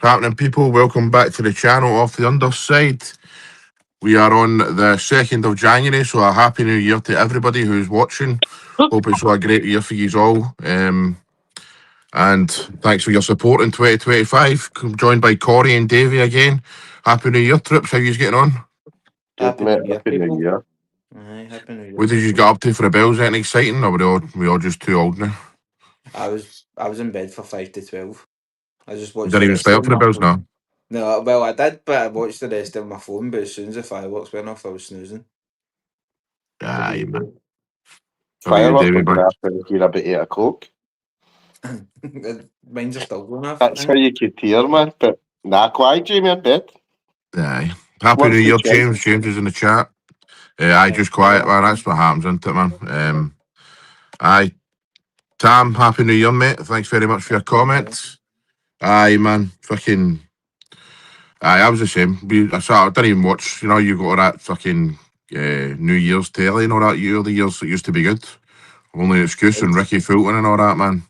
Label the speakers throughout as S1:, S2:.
S1: Happening, people? Welcome back to the channel off the underside. We are on the 2nd of January, so a happy new year to everybody who's watching. Hope it's a great year for you all. And thanks for your support in 2025. I'm joined by Corey and Davey again. Happy New Year, Trips. How you getting on?
S2: Good,
S3: Happy
S2: mate.
S3: New Year,
S2: Happy New
S3: people.
S2: Year.
S3: Aye, Happy New Year.
S1: What did you get up to for the bells? Anything exciting, or we all just too old now?
S3: I was in bed for 5 to 12. I just watched
S1: Didn't
S3: the
S1: even
S3: rest
S1: stay
S3: of
S1: up for the
S3: my
S1: bells
S3: phone.
S1: now.
S3: No, well, I did, but I watched the rest of my phone. But as soon as the fireworks went off, I was snoozing.
S1: Aye, man.
S2: Fireworks
S1: Davey,
S2: are going
S1: boy?
S2: to happen here about 8 o'clock.
S3: Mines are still going off.
S2: That's how you could hear, man. But nah, quiet, Jamie, in bed.
S1: Aye. Happy
S2: What's
S1: New
S2: the
S1: Year,
S2: choice?
S1: James. James is in the chat. Aye, just quiet, man. That's what happens, isn't it, man? Aye. Tam, Happy New Year, mate. Thanks very much for your comments. Aye, man. Fucking. Aye, I was the same. I didn't even watch. You know, you got all that fucking New Year's telly and all that. The years that used to be good. Only an excuse and Ricky Fulton and all that, man.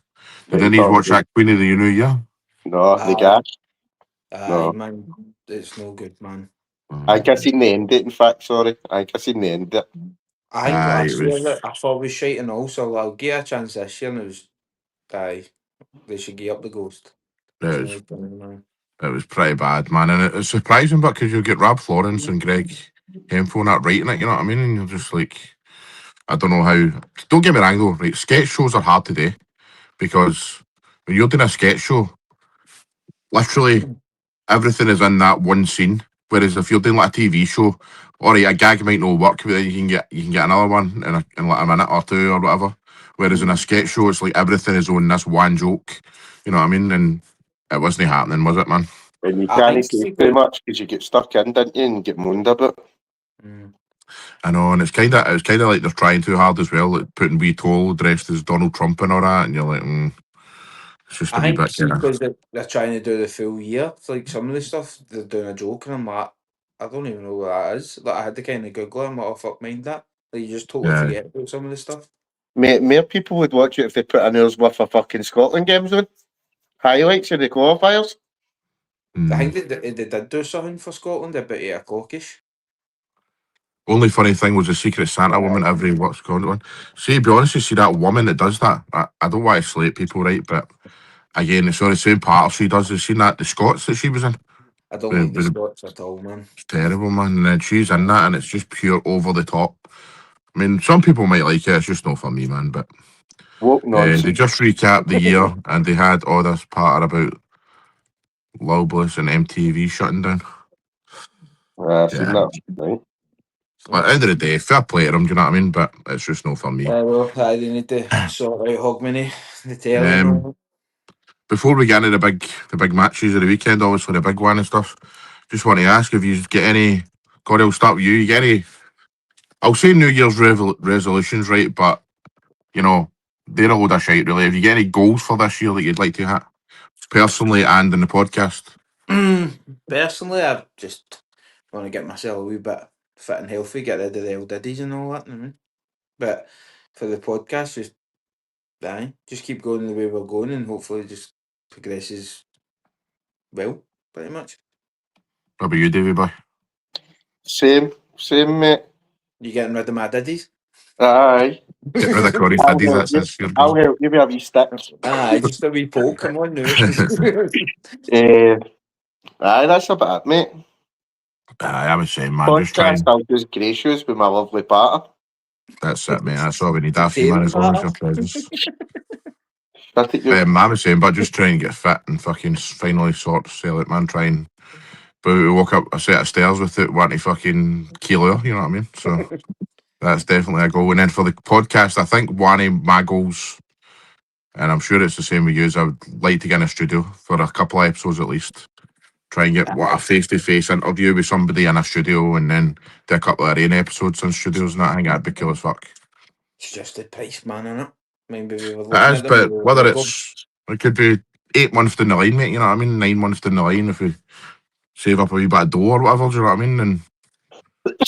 S1: You didn't even watch that Queen of the New Year?
S2: No, the gas.
S3: Aye,
S2: No.
S3: man. It's no good, man.
S2: I think I seen the end it, in fact, sorry. I think I seen the end it.
S3: I think
S1: Aye,
S3: last
S1: it
S3: year
S1: was-
S3: I thought it was shite and all, so I'll give it a chance this year. And it was, aye, they should give up the ghost.
S1: It was pretty bad, man. And it's surprising, but because you get Rob Florence and Greg Hemphill not writing it, you know what I mean? And you're just like, I don't know how. Don't get me wrong, though, right? Sketch shows are hard to do because when you're doing a sketch show, literally everything is in that one scene. Whereas if you're doing like a TV show, all right, a gag might not work, but then you can get another one in like a minute or two or whatever. Whereas in a sketch show, it's like everything is on this one joke. You know what I mean? And it wasn't happening, was it, man?
S2: And you
S3: I
S2: can't
S3: think
S2: say
S3: she
S2: too
S3: could-
S2: much because you get stuck in, don't you, and get moaned about.
S1: I know, and it's kind of like they're trying too hard as well, like putting wee Toll dressed as Donald Trump and all that, and you're like, it's just a
S3: I
S1: wee
S3: think
S1: bit kind of.
S3: because they're trying to do the full year. It's like some of the stuff they're doing a joke, and I'm like, I don't even know what that is. Like I had to kind of Google it and what the fuck mind that. Like you just totally
S1: Yeah.
S3: forget about some of the stuff.
S2: More people would watch it if they put an hour's worth of fucking Scotland games on. Highlights of the qualifiers.
S3: I think they did do something for Scotland about 8 o'clock-ish.
S1: Only funny thing was the Secret Santa woman every what's called one. See, to be honest, you see that woman that does that. I don't want to slate people, right? But again, it's on the same part she does. You've seen that the Scots that she was in.
S3: I don't like the Scots at all, man.
S1: It's terrible, man. And then she's in that, and it's just pure over the top. I mean, some people might like it. It's just not for me, man. But
S2: Woke
S1: they
S2: nonsense.
S1: just recapped the year, and they had all this part about Lowbliss and MTV shutting down.
S2: I've seen that. Right.
S1: At the end of the day, fair play to them, do you know what I mean? But it's just not for me.
S3: Well, they need to sort out Hogmanay, the telly and all that.
S1: Before we get into the big matches of the weekend, obviously the big one and stuff, just want to ask if you get any. Corey, I'll start with you. You get any? I'll say New Year's resolutions, right? But you know, they're a load of shite, really. Have you get any goals for this year that you'd like to hit, personally and in the podcast?
S3: Personally, I just want to get myself a wee bit fit and healthy, get rid of the old diddies and all that. You know what I mean? But for the podcast, just keep going the way we're going, and hopefully just progresses well, pretty much.
S1: What about you, Davey boy?
S2: Same, mate.
S3: You getting rid of my diddies?
S2: Aye.
S1: Get rid of Corey's
S2: I'll
S1: diddies.
S2: help
S1: That's
S2: you.
S1: his fear.
S2: I'll help you with a wee stick.
S3: Aye, just a wee poke. Come on now.
S2: Aye, that's about it, mate.
S1: I was saying, man, just try.
S2: Podcast, I'll just gracious with my lovely partner.
S1: That's it, mate. That's all we need after you, man. As long as your presence.
S2: I think you.
S1: I was saying, but just try and get fit and fucking finally sort sell it, man. Try and walk up a set of stairs without wanting to fucking kill her, you know what I mean? So that's definitely a goal. And then for the podcast, I think one of my goals, and I'm sure it's the same with you, is I would like to get in a studio for a couple of episodes at least. Try and get a face-to-face interview with somebody in a studio and then do a couple of rain episodes in studios and that. I think that'd be cool as fuck.
S3: It's just the price, man, innit? Maybe we were looking
S1: It is,
S3: at them,
S1: but
S3: we were
S1: whether
S3: like,
S1: it could be 8 months down the line, mate, you know what I mean? 9 months down the line if we save up a wee bit of dough or whatever, do you know what I mean? And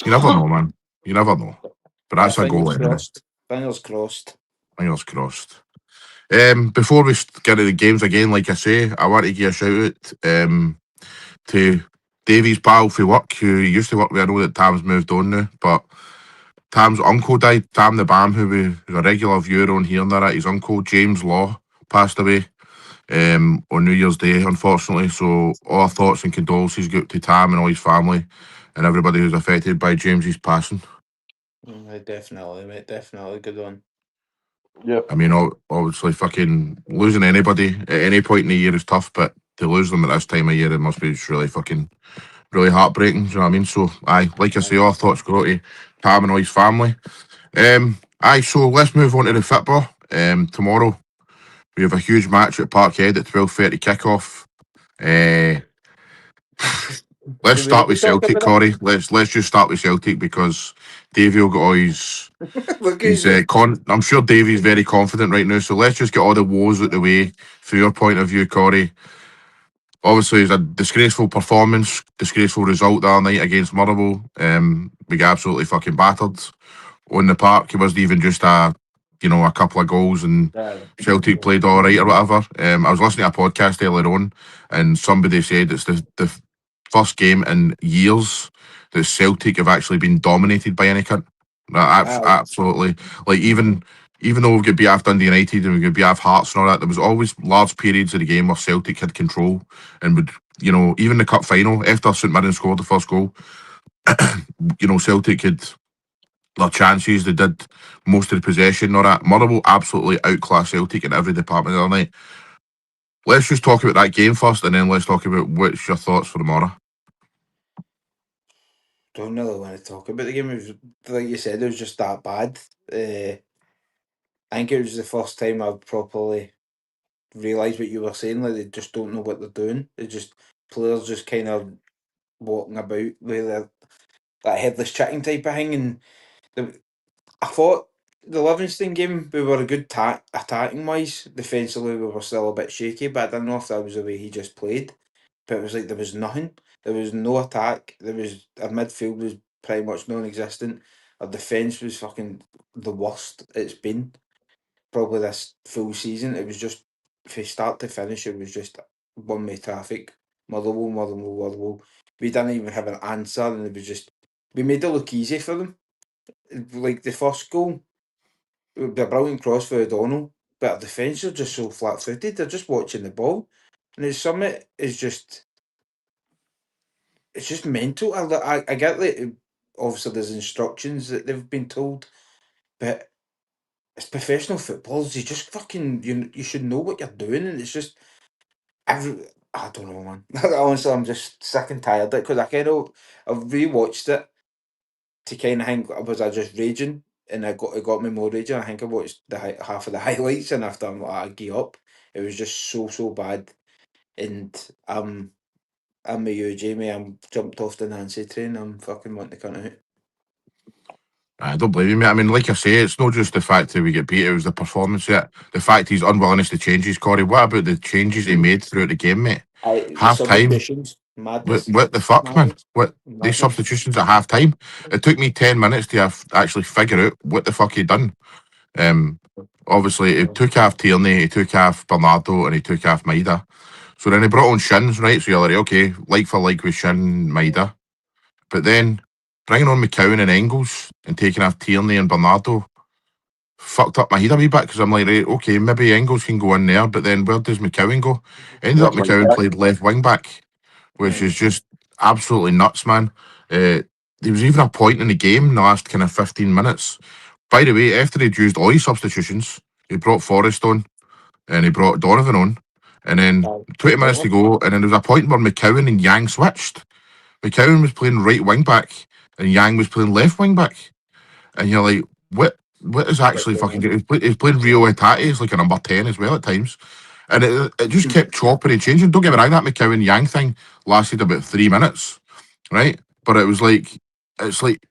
S1: you never know, man. You never know. But that's a goal,
S3: fingers
S1: anyway.
S3: crossed. Fingers crossed.
S1: Fingers crossed. Before we get into the games again, like I say, I want to give a shout out to Davy's pal for work, who used to work with. I know that Tam's moved on now, but Tam's uncle died. Tam the Bam, who's a regular viewer on here and that, his uncle James Law passed away on New Year's Day, unfortunately. So all our thoughts and condolences go to Tam and all his family and everybody who's affected by James's passing.
S3: Definitely, mate. Definitely good one.
S2: Yeah.
S1: I mean, obviously, fucking losing anybody at any point in the year is tough, but to lose them at this time of year, it must be just really heartbreaking. Do you know what I mean? So, aye, like I say, all thoughts go to Tam and all his family. So let's move on to the football. Tomorrow we have a huge match at Parkhead at 12:30 kickoff. Let's
S3: Do we
S1: start
S3: need to
S1: with
S3: talk
S1: Celtic,
S3: about
S1: Corey. Let's just start with Celtic because Davey will get all his.
S3: it? Look at
S1: He's
S3: you.
S1: I'm sure Davey's very confident right now. So let's just get all the woes out the way from your point of view, Corey. Obviously, it's a disgraceful performance, disgraceful result the other night against Motherwell. We got absolutely fucking battered on the park. It wasn't even just a couple of goals and Celtic played all right or whatever. I was listening to a podcast earlier on, and somebody said it's the first game in years that Celtic have actually been dominated by any cunt. Absolutely. Like even though we've got beat off Dundee United and we've got beat off Hearts and all that, there was always large periods of the game where Celtic had control and would, even the cup final after St Mirren scored the first goal, Celtic had their chances. They did most of the possession and all that. Motherwell absolutely outclassed Celtic in every department the other night. Let's just talk about that game first, and then let's talk about what's your thoughts for tomorrow.
S3: Don't really want to talk about the game. It was, like you said, it was just that bad. I think it was the first time I've properly realised what you were saying. Like they just don't know what they're doing. Players just kind of walking about with that headless chicken type of thing. And I thought the Livingston game we were a good attacking wise. Defensively we were still a bit shaky, but I don't know if that was the way he just played. But it was like there was nothing. There was no attack. Our midfield was pretty much non-existent. Our defence was fucking the worst it's been probably this full season. It was just from start to finish. It was just one way traffic. Motherwell, Motherwell, Motherwell. We didn't even have an answer, and it was just we made it look easy for them. Like the first goal, it would be a brilliant cross for O'Donnell, but our defence are just so flat-footed. They're just watching the ball, and it's something is just it's just mental. I get that obviously there's instructions that they've been told, but it's professional footballers. You just fucking you should know what you're doing, and it's just I don't know, man. Honestly, I'm just sick and tired of it because I've rewatched it to kind of think was I just raging, and it got me more raging. I think I watched half of the highlights, and after I'm like I give up. It was just so bad, and I'm with you, Jamie. I'm jumped off the Nancy train. I'm fucking wanting to cut out.
S1: I don't blame you, mate. I mean, like I say, it's not just the fact that we get beat, it was the performance yet. The fact he's unwillingness to changes, Corey. What about the changes he made throughout the game, mate?
S3: The
S1: Half time.
S3: substitutions, madness.
S1: What the fuck, man? What these
S3: Madness.
S1: substitutions at half time? It took me 10 minutes to actually figure out what the fuck he'd done. Obviously, he took off Tierney, he took off Bernardo, and he took off Maida. So then he brought on Shins, right? So you're like, okay, like for like with Shin, Maida. But then bringing on McCowan and Engels and taking off Tierney and Bernardo fucked up my head a wee bit because I'm like, right, okay, maybe Engels can go in there, but then where does McCowan go? Ended up McCowan played left wing back, which is just absolutely nuts, man. There was even a point in the game in the last kind of 15 minutes. By the way, after he'd used all his substitutions, he brought Forrest on and he brought Donovan on. And then 20 minutes to go, and then there was a point where McCowan and Yang switched. McCowan was playing right wing back and Yang was playing left wing back. And you're like, what is actually fucking good? He's playing Rio Hatate, he's like a number 10 as well at times. And it just kept chopping and changing. Don't get me wrong, that McCowan Yang thing lasted about 3 minutes, right? But it's like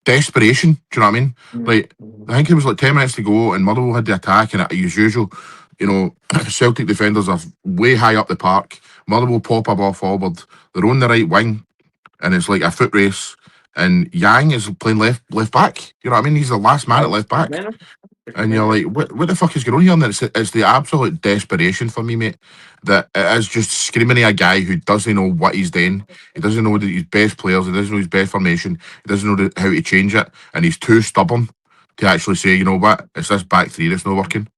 S1: desperation. Do you know what I mean? Like, I think it was like 10 minutes to go and Motherwell had the attack, and as usual, Celtic defenders are way high up the park. Motherwell pop a ball forward. They're on the right wing, and it's like a foot race. And Yang is playing left back. You know what I mean? He's the last man at left back. And you're like, what the fuck is going on here? And it's the absolute desperation for me, mate, that it is just screaming at a guy who doesn't know what he's doing. He doesn't know his best players. He doesn't know his best formation. He doesn't know how to change it. And he's too stubborn to actually say, you know what, it's this back three that's not working.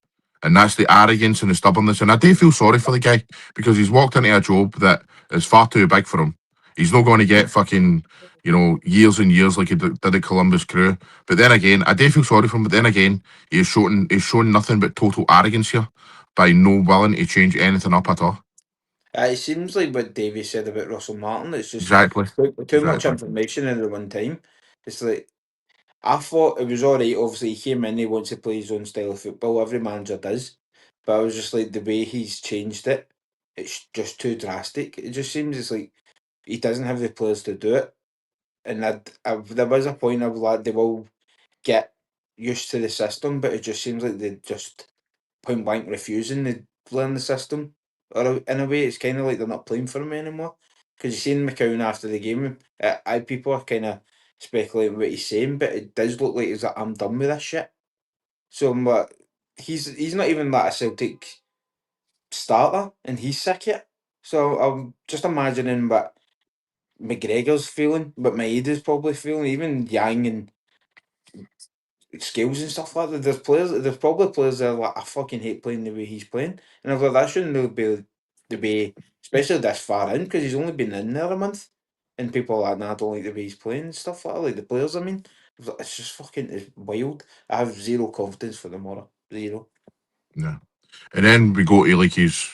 S1: And that's the arrogance and the stubbornness. And I do feel sorry for the guy because he's walked into a job that is far too big for him. He's not going to get fucking, years and years like he did at Columbus Crew. But then again, I do feel sorry for him. But then again, he's shown nothing but total arrogance here by no willing to change anything up at all.
S3: It seems like what Davey said about Russell Martin. It's just
S1: Exactly.
S3: too much
S1: Exactly.
S3: information at the one time. It's like, I thought it was alright. Obviously, he came in, he wants to play his own style of football. Every manager does. But I was just like, the way he's changed it, it's just too drastic. It just seems it's like he doesn't have the players to do it. And there was a point of like they will get used to the system, but it just seems like they just point blank refusing to learn the system. Or in a way, it's kind of like they're not playing for him anymore. Because you seen McCown after the game, people are kind of speculating what he's saying, but it does look like he's like, I'm done with this shit. So I'm like, he's not even like a Celtic starter, and he's sick yet. So I'm just imagining what McGregor's feeling, what Maeda's probably feeling, even Yang and skills and stuff like that. There's probably players that are like, I fucking hate playing the way he's playing, and I thought that shouldn't really be the way, especially this far in, because he's only been in there a month, and people are like, nah, I don't like the way he's playing and stuff like that. Like the players, I mean, I was like, it's just fucking it's wild. I have zero confidence for tomorrow, zero.
S1: Yeah. And then we go to like his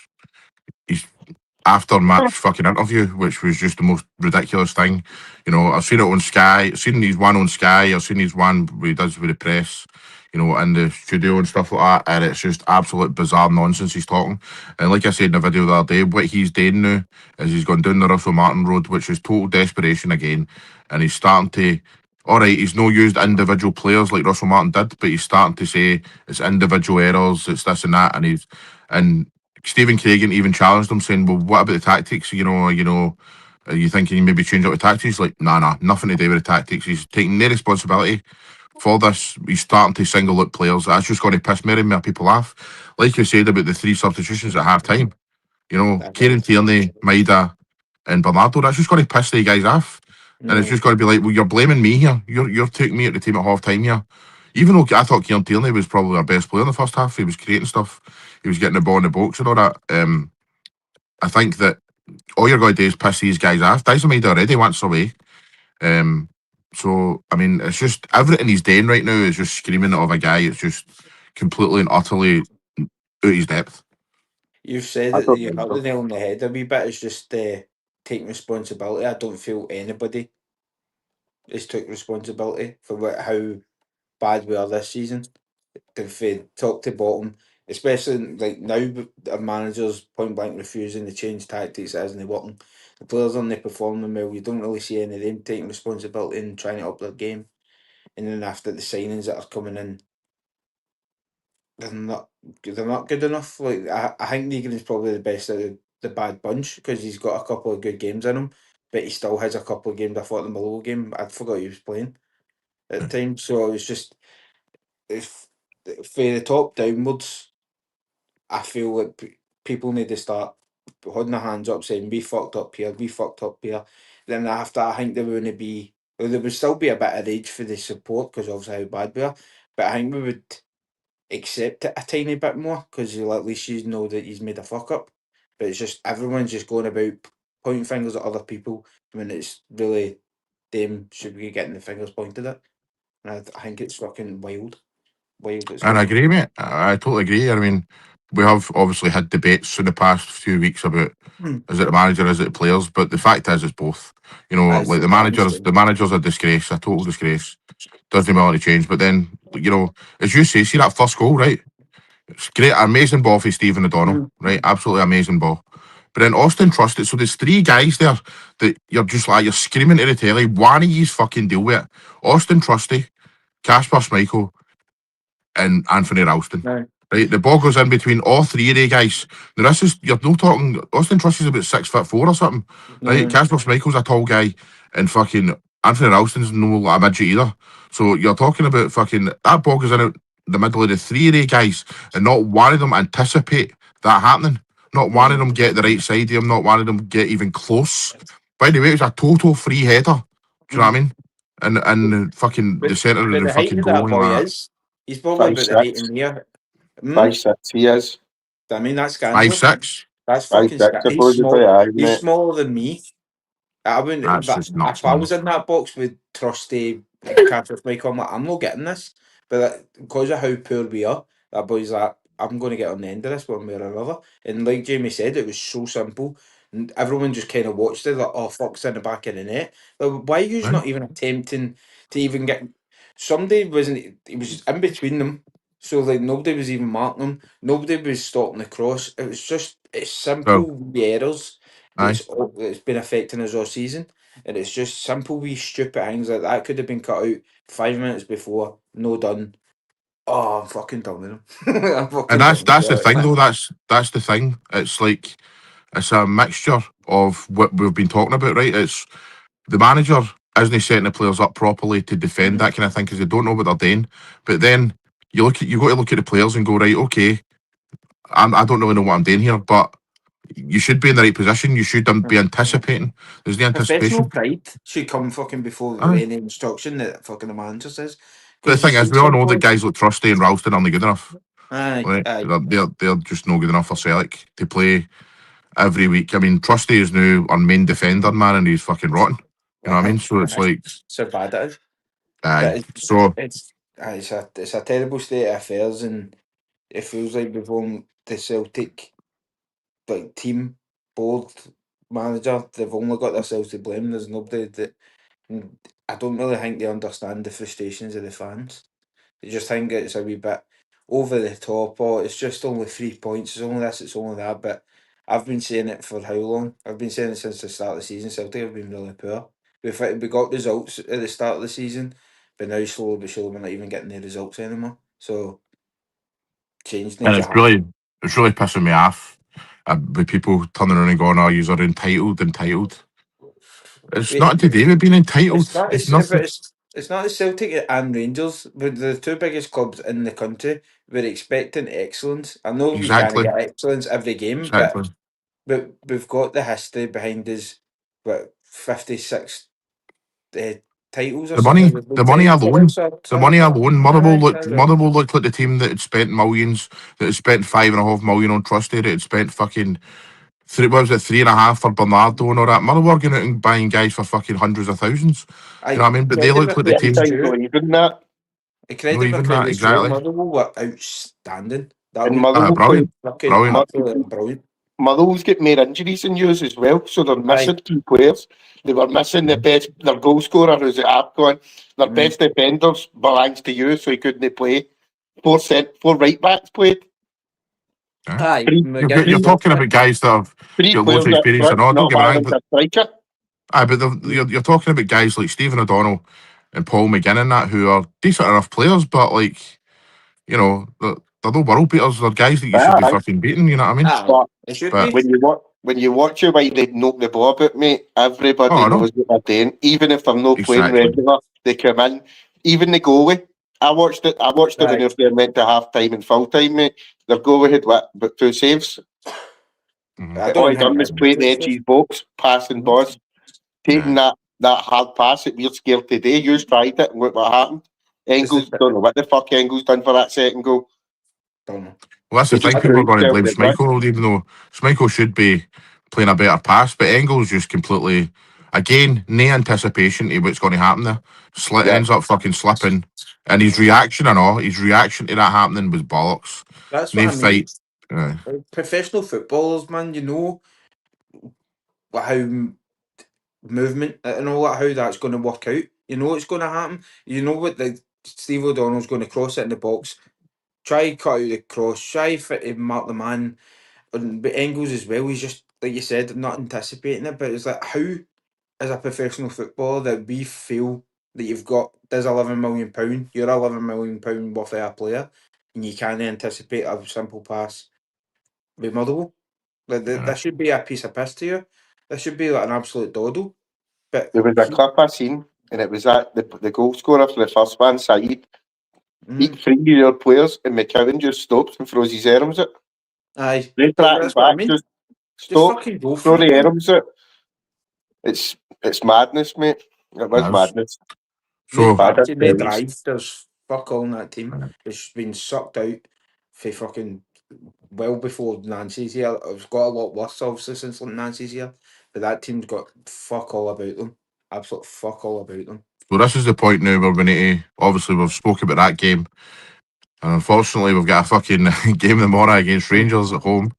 S1: after match fucking interview, which was just the most ridiculous thing. I've seen it on Sky. I've seen his one on Sky. I've seen his one where he does with the press, in the studio and stuff like that. And it's just absolute bizarre nonsense he's talking. And like I said in the video the other day, what he's doing now is he's gone down the Russell Martin road, which is total desperation again. And he's starting to. All right, he's no used individual players like Russell Martin did, but he's starting to say it's individual errors, it's this and that, and Stephen Craigan even challenged him, saying, "Well, what about the tactics? Are you thinking you maybe change out the tactics?" He's like, nah, nothing to do with the tactics. He's taking no responsibility for this. He's starting to single out players. That's just going to piss more people off. Like you said about the three substitutions at half time. Kieran Tierney, Maida, and Bernardo. That's just going to piss the guys off. And it's just going to be like, well, you're blaming me here. You're taking me at the team at half time here. Even though I thought Kieran Tierney was probably our best player in the first half, he was creating stuff, he was getting the ball in the box and all that. I think that all you're going to do is piss these guys off. Dysmide already wants away. So, I mean, it's just everything he's doing right now is just screaming of a guy. It's just completely and utterly out his depth.
S3: You've said
S2: I
S3: that
S2: don't
S3: you
S2: think
S3: hit
S2: so.
S3: the nail on the head a wee bit. It's just taking responsibility. I don't feel anybody has took responsibility for how bad we are this season. From top to bottom, especially like now, a manager's point blank refusing to change tactics that isn't working. The players aren't performing well. You don't really see any of them taking responsibility and trying to up their game. And then after the signings that are coming in, they're not good enough. Like I think Negan is probably the best out of the bad bunch because he's got a couple of good games in him, but he still has a couple of games. I thought the Malone game, I forgot he was playing at the time. So it was just if for the top downwards, I feel like people need to start holding their hands up, saying we fucked up here, we fucked up here. Then after, I think there would be, well, there would still be a bit of rage for the support because obviously how bad we are. But I think we would accept it a tiny bit more because at least you know that he's made a fuck up. But it's just everyone's just going about pointing fingers at other people when it's really them should be getting the fingers pointed at. And I think it's fucking wild. Wild. It's
S1: And I
S3: going
S1: agree, mate. I totally agree. I mean, we have obviously had debates in the past few weeks about
S3: on.
S1: is it the manager, is it the players? But the fact is, it's both.
S3: That's
S1: Like
S3: the difference.
S1: the manager's a disgrace, a total disgrace. Doesn't want to change. But then, as you say, see that first goal, right? It's great, amazing ball for Stephen O'Donnell, right? Absolutely amazing ball. But then Austin Trusty, so there's three guys there that you're just like, you're screaming to the telly, one of yous fucking deal with it. Austin Trusty, Casper Schmeichel, and Anthony Ralston.
S3: No.
S1: Right, the ball goes in between all three of the guys. Now this is, you're not talking, Austin Trusty's about 6'4" or something, right? Casper Schmeichel's a tall guy, and fucking Anthony Ralston's no like a midget either. So you're talking about fucking, that ball goes in the middle of the three of the guys, and not one of them anticipate that happening. Not one of them get the right side of him. Not one of them get even close. By the way, it was a total free header. Do you know what I mean? And fucking the centre of
S3: But
S1: the
S3: the height
S1: fucking
S3: of
S1: goal
S3: that
S1: and
S3: boy
S1: that.
S3: is, he's probably about the height
S2: 5'6",
S3: in here.
S2: 5'6" he is.
S3: I mean, that's scandalous.
S1: 5'6".
S3: That's
S2: 5'6"
S3: fucking scandalous. He's
S2: supposedly,
S3: small.
S2: aye,
S3: He's
S2: mate.
S3: smaller than me. I wouldn't.
S1: That's
S3: But
S1: just nuts,
S3: if I
S1: man.
S3: was in that box with Trusty, Catfish Mike, I'm like, I'm not getting this. But because of how poor we are, that boy's like, I'm going to get on the end of this one way or another. And like Jamie said, it was so simple. And everyone just kind of watched it, like, oh, fuck's in the back of the net. Like, why are you
S1: Right.
S3: not even attempting to even get. Somebody wasn't. He was in between them. So, like, nobody was even marking them. Nobody was stopping the cross. It was just, it's simple wee errors
S1: Aye.
S3: that's been affecting us all season. And it's just simple wee stupid things like that could have been cut out 5 minutes before. No done. Oh, I'm fucking done with him. I'm fucking
S1: And
S3: done with
S1: that's the
S3: it,
S1: thing
S3: man.
S1: though. That's the thing. It's like it's a mixture of what we've been talking about, right? It's the manager isn't setting the players up properly to defend that kind of thing because they don't know what they're doing. But then you got to look at the players and go, right, okay, I don't really know what I'm doing here, but you should be in the right position. You should be anticipating. There's the
S3: Professional
S1: anticipation.
S3: pride should come fucking before
S1: Aye.
S3: any instruction that fucking the manager says.
S1: But the
S3: Because you
S1: thing is,
S3: see
S1: we all
S3: some
S1: know that
S3: boys.
S1: guys like Trusty and Ralston aren't good enough.
S3: Aye,
S1: Right?
S3: aye.
S1: They're just not good enough for Celtic to play every week. I mean, Trusty is now our main defender, man, and he's fucking rotten. You know what I mean? So it's like,
S3: So bad it is.
S1: aye.
S3: But
S1: So
S3: it's a terrible state of affairs, and it feels like we've won the Celtic like team, board, manager. They've only got themselves to blame. There's nobody that. I don't really think they understand the frustrations of the fans. They just think it's a wee bit over the top. Or it's just only 3 points. It's only this. It's only that. But I've been saying it for how long? I've been saying it since the start of the season. Celtic have been really poor. We got results at the start of the season, but now slowly but surely we're not even getting the results anymore. So change
S1: and
S3: needs to
S1: it's
S3: happen.
S1: really pissing me off with people turning around and going, "Oh, you're entitled." It's
S3: Wait,
S1: not today. We've been entitled.
S3: it's not.
S1: It's
S3: But
S1: nothing.
S3: it's not the Celtic and Rangers, but the two biggest clubs in the country. We're expecting excellence. I know we can't
S1: Exactly.
S3: get excellence every game, but
S1: Exactly.
S3: we've got the history behind us. What 56 uh, titles or
S1: The
S3: something?
S1: money,
S3: We've
S1: the
S3: been
S1: money
S3: titles for
S1: alone,
S3: us, or
S1: the money
S3: something.
S1: alone.
S3: Aye, aye.
S1: Motherwell looked like the team that had spent millions, that had spent 5.5 million on Trusty, that had spent fucking what was it, 3.5 for Bernardo and all that. Motherwell going out and buying guys for fucking hundreds of thousands. You know what I mean? But they looked
S3: Credit
S1: like
S3: where
S1: the
S2: Getting
S3: credit's
S1: team.
S2: down
S3: due.
S2: to even that.
S3: The
S1: No,
S3: credit where
S1: even that
S3: credit's due.
S1: exactly.
S3: Motherwell were outstanding. That
S2: And
S3: week,
S2: Motherwell played.
S1: Brilliant,
S3: fucking
S1: brilliant.
S3: absolutely brilliant.
S2: Motherwell's get more injuries than yours as well, so they're
S3: Aye.
S2: missing key players. They were missing their goal scorer who's at AFCON. Their
S3: Mm.
S2: best defenders belongs to you, so he couldn't play. Four right backs played.
S3: Aye,
S2: Three,
S1: You're
S2: three,
S1: talking about guys that have
S2: three
S1: got loads
S2: players
S1: of
S2: up
S1: experience
S2: front,
S1: and all. Don't
S2: not
S1: get me
S2: one of
S1: wrong,
S2: them's
S1: but
S2: a striker.
S1: you're talking about guys like Stephen O'Donnell and Paul McGinn and that who are decent enough players, but like they're no world beaters. They're guys that you should be
S2: Aye.
S1: fucking beating. You know what I mean?
S3: Aye,
S2: But
S3: it should
S1: But
S3: be.
S2: when you watch it while they knock the ball about, mate,
S1: oh,
S2: everybody
S1: I know
S2: knows what they're doing. Even if they're not playing
S1: exactly.
S2: regular, they come in. Even the goalie. I watched it when
S3: Aye.
S2: they went to half time and full time, mate. Their goalie had what, about 2 saves.
S1: Mhm.
S3: I
S2: All he
S3: don't
S2: done
S3: think
S2: was
S3: that's
S2: play the
S3: much.
S2: edge of his box, passing balls, taking
S1: Yeah.
S2: that hard pass that we're scared today. You tried it and look what happened.
S3: It's
S2: Engels, don't know what the fuck Engels done for that second goal.
S3: don't know.
S1: Well, that's the
S2: He
S1: thing.
S2: just
S3: I
S2: threw
S1: People are
S3: don't.
S1: going to
S2: himself
S1: blame
S2: in the ground.
S1: Schmeichel, even though Schmeichel should be playing a better pass. But Engels just completely, again, no anticipation to what's going to happen there.
S2: Yeah.
S1: Ends up fucking slipping. And his reaction and all, his reaction to that happening was bollocks.
S3: That's what
S1: No
S3: I mean.
S1: fight. Aye.
S3: Like, professional footballers, man, you know how movement and all that, how that's going to work out. You know what's going to happen. You know what the Steve O'Donnell's going to cross it in the box. Try cut out the cross. Try fit to mark the man. But Engels as well. He's just like you said, not anticipating it. But it's like how, as a professional footballer, that we feel that you've got there's £11 million. You're £11 million worth of a player, and you can't anticipate a simple pass with Motherwell. Like
S1: Yeah.
S3: that should be a piece of piss to you. That should be like an absolute doddle. But
S2: There was a clip I seen, and it was at the goal scorer for the first one, Saeed. Beat 3 of your players, and McCowan just stops and throws his arms out.
S3: Aye.
S2: They tracking
S3: That's what I
S2: back,
S3: mean.
S2: just
S3: Just
S2: stop,
S3: fucking go
S2: throw
S3: for it.
S2: the
S3: man.
S2: arms out. It's madness, mate. It was
S1: Yes.
S2: madness.
S3: Need
S1: So,
S2: Bad
S3: quality, need
S2: abilities.
S3: drive. There's fuck all in that team. It's been sucked out for fucking well before Nancy's here. It's got a lot worse, obviously, since Nancy's here. But that team's got fuck all about them. Absolute fuck all about them.
S1: so this is the point now where we need to, obviously we've spoke about that game, and unfortunately we've got a fucking game tomorrow against Rangers at home.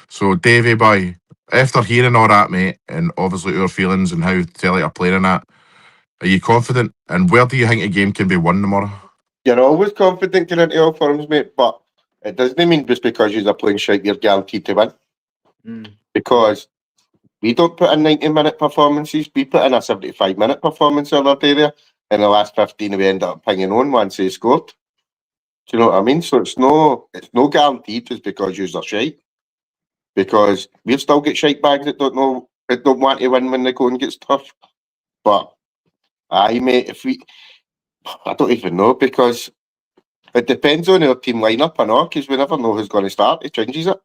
S1: So Davey boy, after hearing all that, mate, and obviously our feelings and how Celtic are playing in that, are you confident? And where do you think a game can be won tomorrow?
S2: You're always confident going into all forums, mate, but it doesn't mean just because you're playing shite, you're guaranteed to win. Because we don't put in 90-minute performances, we put in a 75-minute performance the other day there. In the last 15, we end up hanging on once they scored. Do you know what I mean? So it's no guaranteed just because you're shite. Because we've still got shite bags that don't want to win when the going gets tough. But aye, mate, I don't even know, because it depends on our team lineup and all, because we never know who's going to start. It changes it.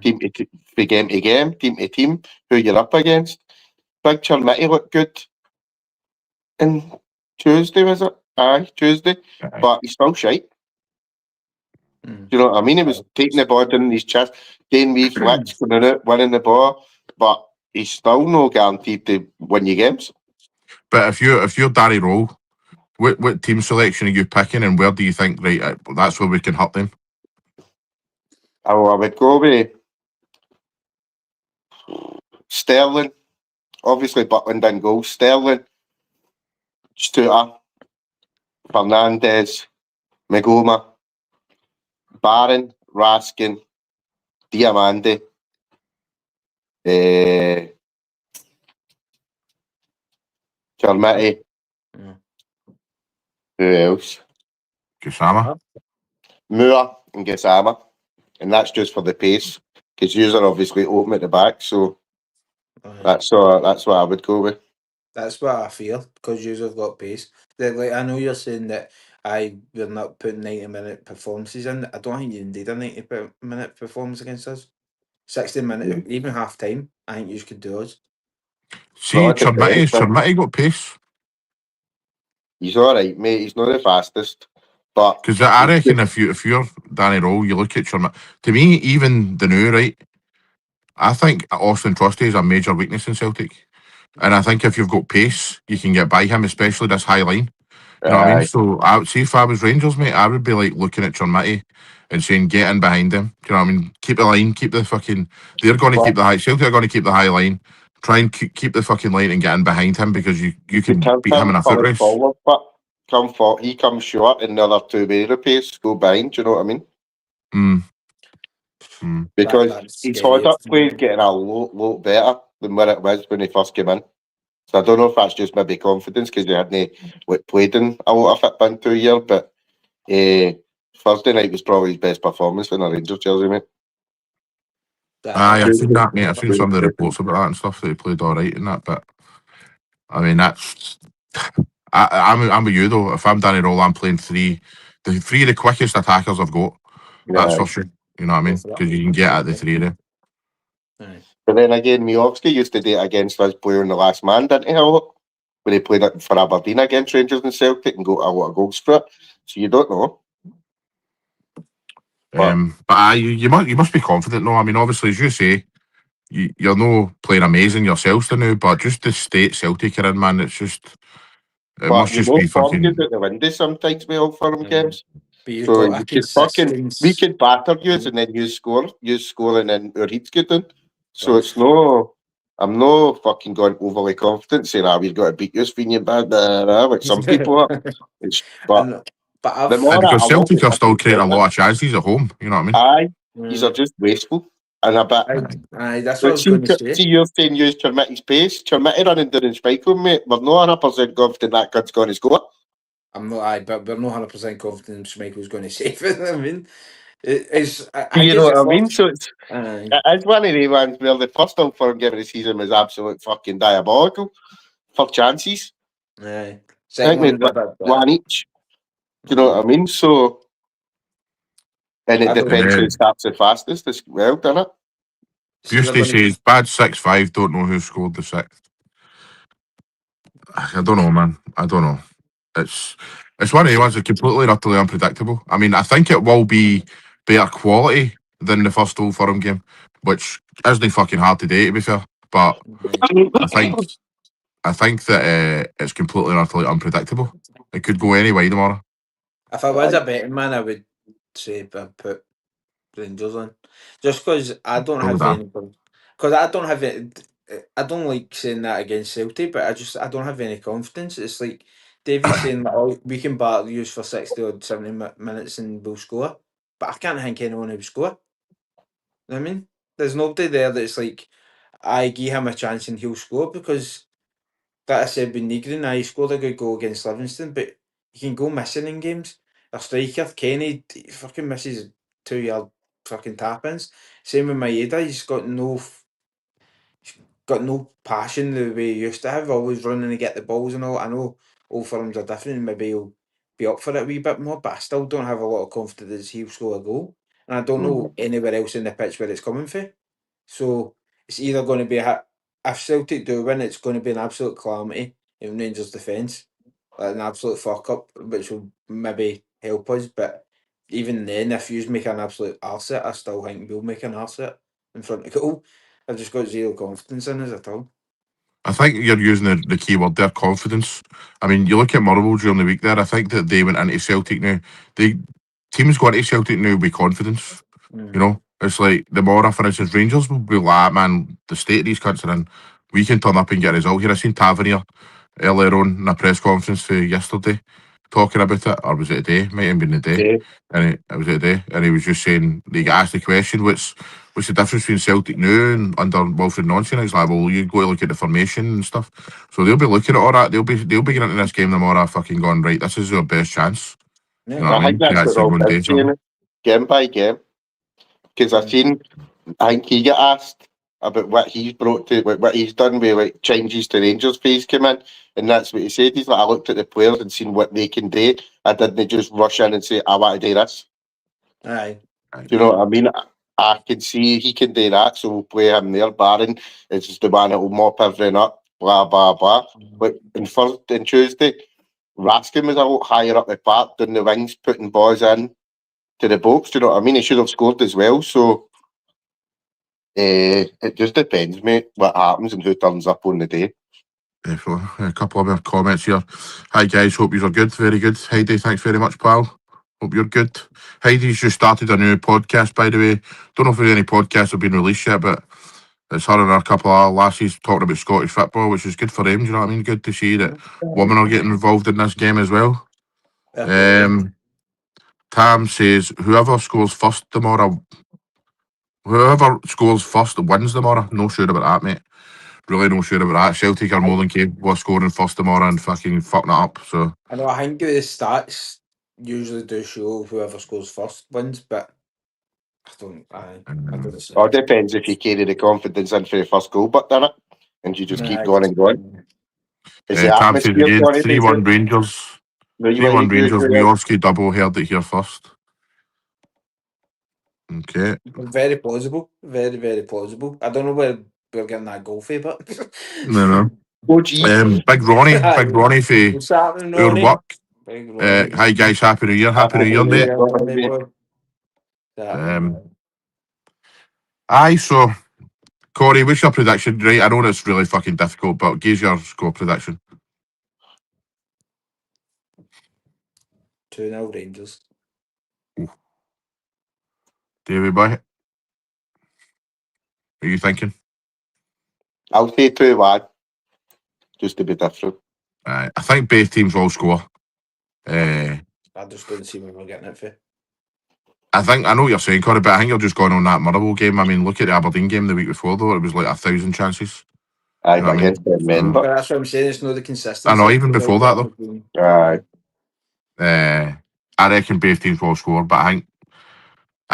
S2: Team to game to game, team to team, who you're up against. Big Chermitty looked good in Tuesday, was it? Aye, Tuesday. But he's still shite. Do you know what I mean? He was taking the ball in his chest, getting wee flicks, going out, winning the ball, but he's still no guaranteed to win your games.
S1: But if you're Danny Rowe, what team selection are you picking, and where do you think that's where we can hurt them?
S2: I would go with Sterling. Obviously, Butland in goal. Sterling, Stuart, Fernandez, Magoma, Barron, Raskin, Diamande, Chermitty. Who else?
S1: Kusama.
S2: Moore and Gassama. And that's just for the pace, because you are obviously open at the back. So that's what I would go with.
S3: That's what I feel, because you have got pace. Like, I know you're saying that we're not putting 90-minute performances in. I don't think you need a 90-minute performance against us. 60-minute, even half time, I think you could do us.
S1: See, Chermitty got pace.
S2: He's all right, mate. He's not the fastest, but
S1: Because I reckon if you're Danny Rowe, you look at Chermitty. To me, even the new right, I think Austin Trusty is a major weakness in Celtic, and I think if you've got pace, you can get by him, especially this high line. You know what I mean? So I would see if I was Rangers, mate, I would be like looking at Chermitty and saying, get in behind him. Do you know what I mean? Keep the line, keep the fucking. They're going to keep the high. Celtic are going to keep the high line. Try and keep the fucking line and get in behind him, because you can beat him in a foot race.
S2: Forward, but he comes short, and the other two way the pace go behind. Do you know what I mean? Because his hold up play is getting a lot better than where it was when he first came in. So I don't know if that's just maybe confidence, because he hadn't played in a lot of it in 2 years, but Thursday night was probably his best performance in a Rangers jersey, mate.
S1: Aye, I've seen that, mate. I've seen some of the reports about that and stuff, that he played all right in that, but I mean, that's. I'm with you though. If I'm Danny Rowe, I'm playing the three of the quickest attackers I've got. That's for sure. You know what I mean? Because you can get at the three of them.
S2: But then again, Miovski used to do it against us playing the last man, didn't he? When he played it for Aberdeen against Rangers and Celtic and got a lot of goals for it. So you don't know.
S1: But you must be confident, though. I mean, obviously, as you say, you're no playing amazing yourselves to now, but just the state Celtic are in, man, it's just. It
S2: but
S1: must just be
S2: form
S1: fucking.
S2: goes out the window sometimes with all forum games.
S3: But
S2: So you could we could batter you and then you score and then our heat's good done. So it's no. I'm no fucking going overly confident saying, we've got to beat you, Sweeney, like some people are. But the more
S1: because Celtic are still creating a lot of chances at home, you know what I mean?
S2: Aye, these are just wasteful. And a bit.
S3: Aye, that's what I was going to say.
S2: See, you're saying use Chermitty's pace. Chermitty running down and spiking, mate. We're not 100% confident that kid's going to score.
S3: I'm not, but we're not 100% confident Schmeichel's going to save it. I mean, it's.
S2: You know what I mean? So it's one of the ones where the first Old Firm game of the season was absolute fucking diabolical for chances.
S3: Aye.
S2: I think we one each. Do you know what I mean? So, and it
S3: I don't
S2: depends who
S1: Yeah.
S2: starts the fastest as well, doesn't it?
S3: see they're
S1: Busty
S3: gonna
S1: says bad 6-5. Don't know who scored the sixth. I don't know, man. I don't know. It's one of the ones that's completely and utterly unpredictable. I mean, I think it will be better quality than the first Old Firm game, which isn't fucking hard to do, to be fair. But I think that it's completely and utterly unpredictable. It could go any way tomorrow.
S3: if I was a betting man, I would say I'd put Rangers on, just because I don't
S1: So would
S3: have
S1: I.
S3: any. Because I don't have it. I don't like saying that against Celtic, but I don't have any confidence. It's like David saying, like, "Oh, we can battle you for 60 or 70 minutes and we'll score," but I can't think anyone who will score. You know what I mean, there's nobody there that's like, I give him a chance and he'll score, because that I said with Negrin, he scored a good goal against Livingston, but he can go missing in games. A striker, Kenny, he fucking misses 2 yard fucking tap ins. Same with Maeda, he's got no passion the way he used to have, always running to get the balls and all. I know all firms are different, and maybe he'll be up for it a wee bit more, but I still don't have a lot of confidence he'll score a goal. And I don't know anywhere else in the pitch where it's coming from. So it's either going to be if Celtic do win, it's going to be an absolute calamity in Rangers' defence, like an absolute fuck up, which will maybe help us. But even then, if you make an absolute arse it, I still think we'll make an arse it in front of goal. I've just got zero confidence in us at all.
S1: I think you're using the key word there, confidence. I mean, you look at Motherwell during the week there, I think that they went into Celtic now. Teams go into Celtic now with confidence. You know, it's like the Mora, for instance, Rangers will be like, man, the state of these cunts are in, we can turn up and get a result here. I seen Tavernier earlier on in a press conference for yesterday talking about it, or was it today? Might have been the day.
S2: Yeah.
S1: And it was a day, and he was just saying, they got asked the question, what's the difference between Celtic now and under Wilfred Nonson? It's like, well, you go to look at the formation and stuff. So they'll be looking at all that. They'll be getting into this game tomorrow, fucking going, right, this is our best chance. You know what I
S2: I think
S1: mean? To
S2: that's what
S1: actually go
S2: Rob
S1: and do
S2: is saying,
S1: something.
S2: game by game. Because I think he got asked about what he's brought to, what he's done with like changes to Rangers phase came in, and that's what he said. He's like, I looked at the players and seen what they can do. I didn't just rush in and say, I want to do this.
S3: Aye.
S2: Do you know what I mean? I can see he can do that, so we'll play him there. Barron is just the one that will mop everything up, blah, blah, blah. But in Tuesday, Raskin was a lot higher up the park than the wings, putting balls in to the box. Do you know what I mean? He should have scored as well. So it just depends, mate, what happens and who turns up on the day.
S1: Definitely. A couple of more comments here. Hi guys, hope you are good. Very good. Heidi, thanks very much, pal. Hope you're good. Heidi's just started a new podcast, by the way. Don't know if any podcasts have been released yet, but it's her and a couple of lassies talking about Scottish football, which is good for them. Do you know what I mean? Good to see that women are getting involved in this game as well. Tam says whoever scores first tomorrow wins tomorrow. No sure about that, mate. Really no sure about that. Celtic are more than capable of scoring first tomorrow and fucking fucking it up. So
S3: I know. I think the stats usually do show whoever scores first wins, but I don't. I don't see
S2: Or it
S3: it.
S2: depends if you carry the confidence in for the first goal, but done it, and you just keep going and going. Is the
S1: Tam says
S2: atmosphere
S1: again,
S2: going to
S1: 3-1 Rangers.
S2: No, you
S1: 3-1
S2: want to
S1: Rangers.
S2: do
S1: Miorski double heard it here first. Okay.
S3: Very plausible. Very, very plausible. I don't know where we're getting that goal for, but
S1: No.
S2: OG.
S1: Big Ronnie for
S3: what's happening,
S1: our
S3: Ronnie?
S1: work.
S3: Big Ronnie.
S1: Hi guys, happy New Year. Happy New Year, mate.
S3: Ronnie boy.
S1: Um, Aye, so Corey, what's your prediction? Right, I know it's really fucking difficult, but give your score prediction.
S3: 2-0 Rangers.
S1: David boy, are you thinking?
S2: I'll say 2-1, just to be different.
S1: I think both teams will score.
S3: I just don't see where we're getting it for.
S1: I know what you're saying, Corey, but I think you're just going on that Motherwell game. I mean, look at the Aberdeen game the week before, though. It was like 1,000 chances.
S2: Aye,
S1: You know
S2: but
S1: what I mean?
S2: against them men, but
S3: But that's what I'm saying. It's not the
S1: I
S3: consistency.
S1: know, even before that, though.
S2: aye.
S1: I reckon both teams will score, but I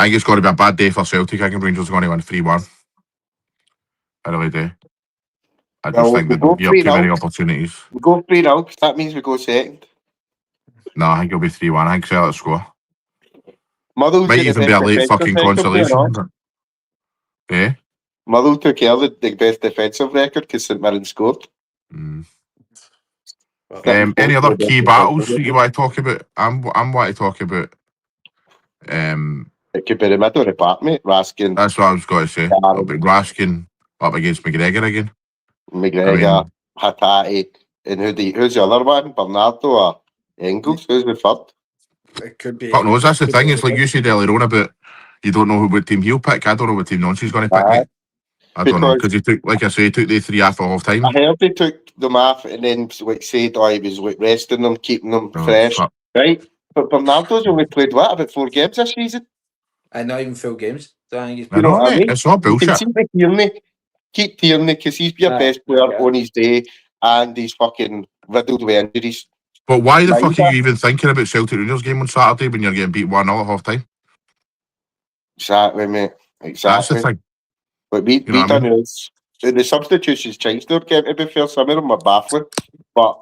S1: think it's going to be a bad day for Celtic. I think Rangers are going to win 3-1. I really do. I just
S2: Well,
S1: think
S2: we
S1: they don't
S2: go
S1: give up too
S2: 3-0.
S1: many opportunities.
S2: We go 3-0, that means we go second.
S1: No, I think it'll be 3-1. I think Celtic score.
S2: Motherwell's
S1: Might
S2: got the
S1: even be a
S2: best
S1: late
S2: defensive
S1: fucking
S2: record there,
S1: consolation.
S2: no?
S1: But, eh?
S2: Motherwell took care of the best defensive record because St Mirren scored.
S1: Mm.
S3: Well,
S1: Any other
S2: Best
S1: key
S2: defensive
S1: battles that you
S2: record.
S1: want to talk about? I'm want to talk about.
S2: It could be the middle of the park, mate. Raskin,
S1: That's what I was going to say. It'll be Raskin up against McGregor again.
S2: McGregor,
S1: I mean,
S2: Hattati, and who's the other one? Bernardo or Engels? Who's the third?
S3: it could be.
S1: fuck knows. That's the
S3: could be
S1: thing. It's like
S3: anybody.
S1: you said earlier on about you don't know what team he'll pick. I don't know what team Nonsi's going to pick,
S2: Aye.
S1: mate. I don't know
S2: Because
S1: because he took, like I say, he took the 3 after half time.
S2: I heard they took them off and then like said, oh, he was like resting them, keeping them fresh,
S1: Fuck.
S2: right? But Bernardo's only played what, about 4 games this season?
S3: And not even full games. So I think he's
S1: I
S2: You know
S1: know,
S2: what I
S1: mate.
S2: mean?
S1: It's all
S2: You can
S1: bullshit.
S2: see the Tierney, keep Tierney because he's your
S3: Aye,
S2: best player
S3: yeah.
S2: on his day and he's fucking riddled with injuries.
S1: But why the fuck
S2: Neither.
S1: are you even thinking about Celtic Rangers game on Saturday when you're getting beat 1-0 at half time?
S2: Exactly, mate.
S1: That's the
S2: Exactly.
S1: thing.
S2: But we
S1: You know what I
S2: done is the substitutions changed their game, to be fair. Some of them were baffling. But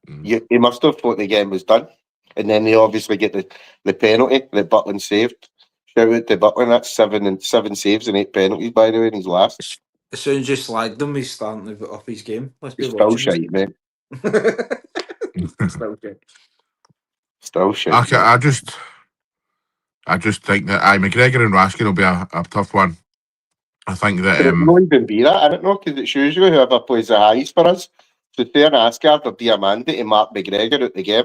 S2: he must have thought the game was done. And then they obviously get the penalty that Butland saved. Shout out to Butland, that's 7 saves and 8 penalties, by the way, in his last.
S3: As soon as you slagged him, he's starting to put up his game. Let's be
S2: It's still
S3: watching.
S2: shite, mate.
S3: Still shite.
S2: Still shite. mate.
S1: I just think that McGregor and Raskin will be a tough one. I think that
S2: But it won't even be that, I don't know, because it's usually whoever plays the highest for us. So Fair Asgard or Diamante to Mark McGregor at the game.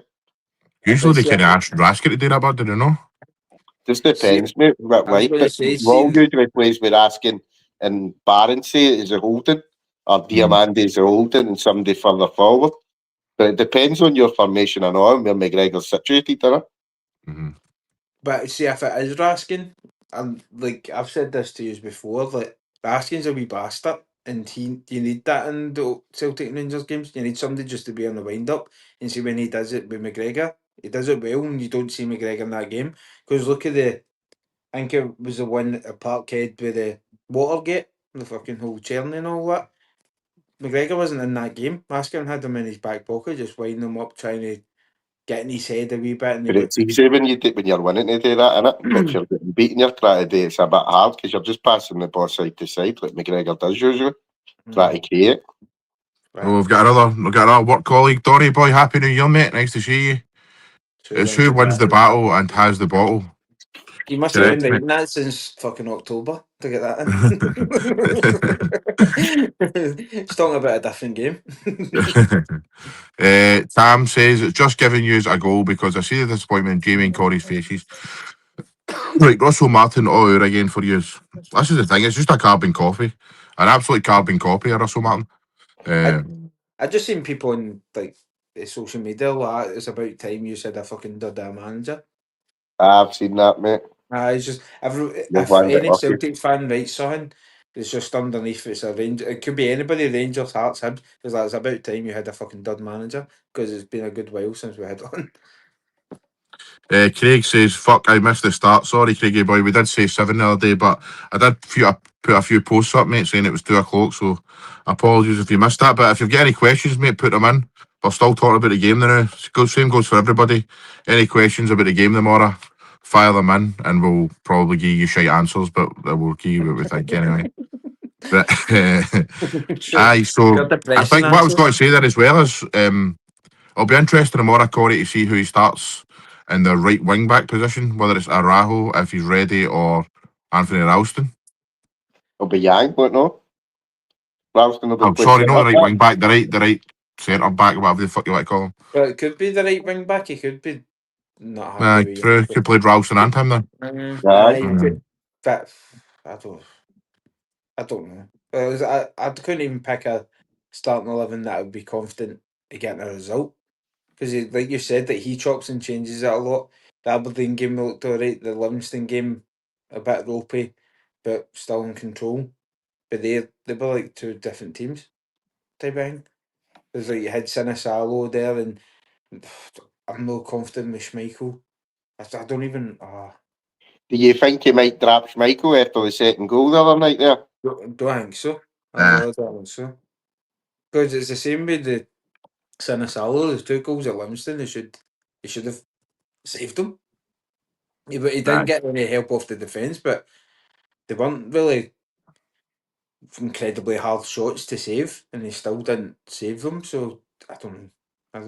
S1: usually they
S3: see,
S1: can ask Raskin to do that, but do they know?
S2: Just depends, mate, what
S3: I was
S2: way.
S3: gonna
S2: But
S3: say,
S2: Wall
S3: see-
S2: usually plays with Askin and Barrency is a holding, or Diamante is a holding, and somebody further forward. But it depends on your formation and all, where McGregor's situated, doesn't it?
S1: Mm-hmm.
S3: But see, if it is Raskin, and like I've said this to you before, like Raskin's a wee bastard, and you need that in the Celtic and Rangers games. You need somebody just to be on the wind up and see when he does it with McGregor. He does it well, and you don't see McGregor in that game because look at I think it was the one at Parkhead with the Watergate, the fucking whole churning and all that. McGregor wasn't in that game. Raskin had him in his back pocket, just winding him up, trying to get in his head a wee bit. And
S2: But it's easy when you're winning to do that, innit? But if you're getting beaten, you're trying to do it's a bit hard because you're just passing the ball side to side like McGregor does usually. Try to create.
S1: Oh, we've got another work colleague, Donny boy. Happy New Year, mate. Nice to see you. It's who wins the battle and has the bottle.
S3: You must have
S1: Correct,
S3: been
S1: mate.
S3: writing that since fucking October to get that in. It's talking about a different game.
S1: Tam says it's just giving you a goal because I see the disappointment in Jamie and Corey's faces. Right, Russell Martin all out again for you. This is the thing, it's just a carbon copy. An absolute carbon copy of Russell Martin.
S3: I just seen people on like social media like it's about time you said I fucking did a manager.
S2: I've seen that, mate.
S3: It's just if
S2: one bit
S3: any
S2: lucky.
S3: Celtic fan writes something, it's just underneath it's a range. It could be anybody, Rangers, Hearts, Hibs. Because like, it's about time you had a fucking dud manager because it's been a good while since we had one.
S1: Craig says, fuck, I missed the start. Sorry, Craigie boy. We did say 7 the other day, but I did put a few posts up, mate, saying it was 2 o'clock, so apologies if you missed that. But if you've got any questions, mate, put them in. We're still talking about the game now. Same goes for everybody. Any questions about the game tomorrow, fire them in, and we'll probably give you shite answers, but we'll give you what we think anyway. But, aye, so I think what I was going to say there as well is it'll be interesting tomorrow, Corey, to see who he starts in the right wing back position, whether it's Arajo if he's ready or Anthony Ralston.
S2: It'll be Yang, won't no? Ralston will be
S1: Oh,
S2: playing
S1: sorry, not the right
S2: centre
S1: wing back, the right centre back, whatever the fuck you like to call him.
S3: Well, it could be the right wing back. He could be not happy with
S1: True, could play Ralston and him then.
S2: Aye.
S3: But I don't know. I couldn't even pick a starting 11 that I would be confident of getting a result. Because, like you said, that he chops and changes it a lot. The Aberdeen game looked alright. The Livingston game, a bit ropey, but still in control. But they were like 2 different teams type of thing. There's like you had Sinisalo there, and I'm more confident with Schmeichel. I don't even.
S2: Do you think he might drop Schmeichel after the second goal the other night there?
S3: Don't think so. I really don't think so. Because it's the same with the Sinisalo. There's 2 goals at Livingston. They should have saved them. He didn't get any help off the defence, but they weren't really incredibly hard shots to save, and he still didn't save them. So I don't know.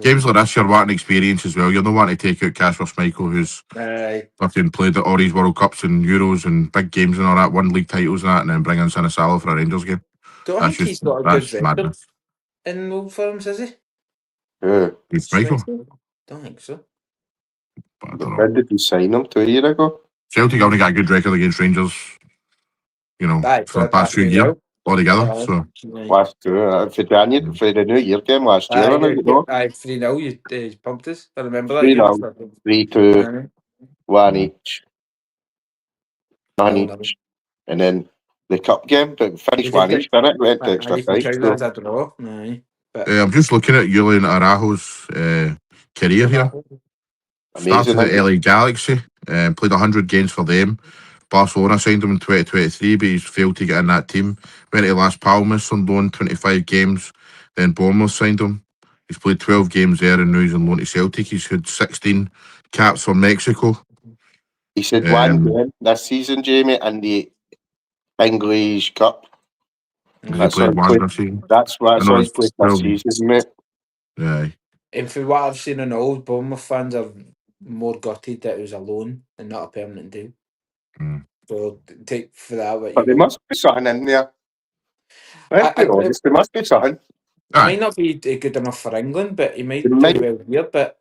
S1: Games like this, you're wanting experience as well. You're not wanting to take out Casper Schmeichel, who's fucking played at all these World Cups and Euros and big games and all that, won league titles and that, and then bring in Sinisalo for a Rangers game.
S3: Don't think he's got a good record
S1: madness.
S3: in Old Firms, is he?
S1: Schmeichel?
S3: Don't think so.
S1: But I don't know.
S2: When did he sign him? 2 years ago?
S1: Celtic only got a good record against Rangers, you know, for the past few years altogether. So
S2: Last year, for the New Year game last year, I think it was.
S3: 3-0, you pumped us. I remember that
S2: 3-0,
S3: game.
S2: 3-2, 1 each. One
S3: No.
S2: each. And then the cup game, but finished 1 each, didn't it? Went to extra time.
S3: That's a draw. Aye.
S1: I'm just looking at Julian Araujo's career here.
S2: Amazing.
S1: Started at LA Galaxy, played 100 games for them. Barcelona signed him in 2023, but he's failed to get in that team. Went to Las Palmas on loan, 25 games. Then Bournemouth signed him. He's played 12 games there, and now he's on loan to Celtic. He's had 16 caps for Mexico.
S2: He said one game this season, Jamie, in the English Cup.
S1: That's why
S2: he's played this season, mate.
S1: Yeah.
S3: And for what I've seen in all, Bournemouth fans are more gutted that it was a loan and not a permanent deal. So take for that.
S2: But there must be something in there. Let's be honest, there must be something.
S3: It might not be good enough for England, but he might do well here. But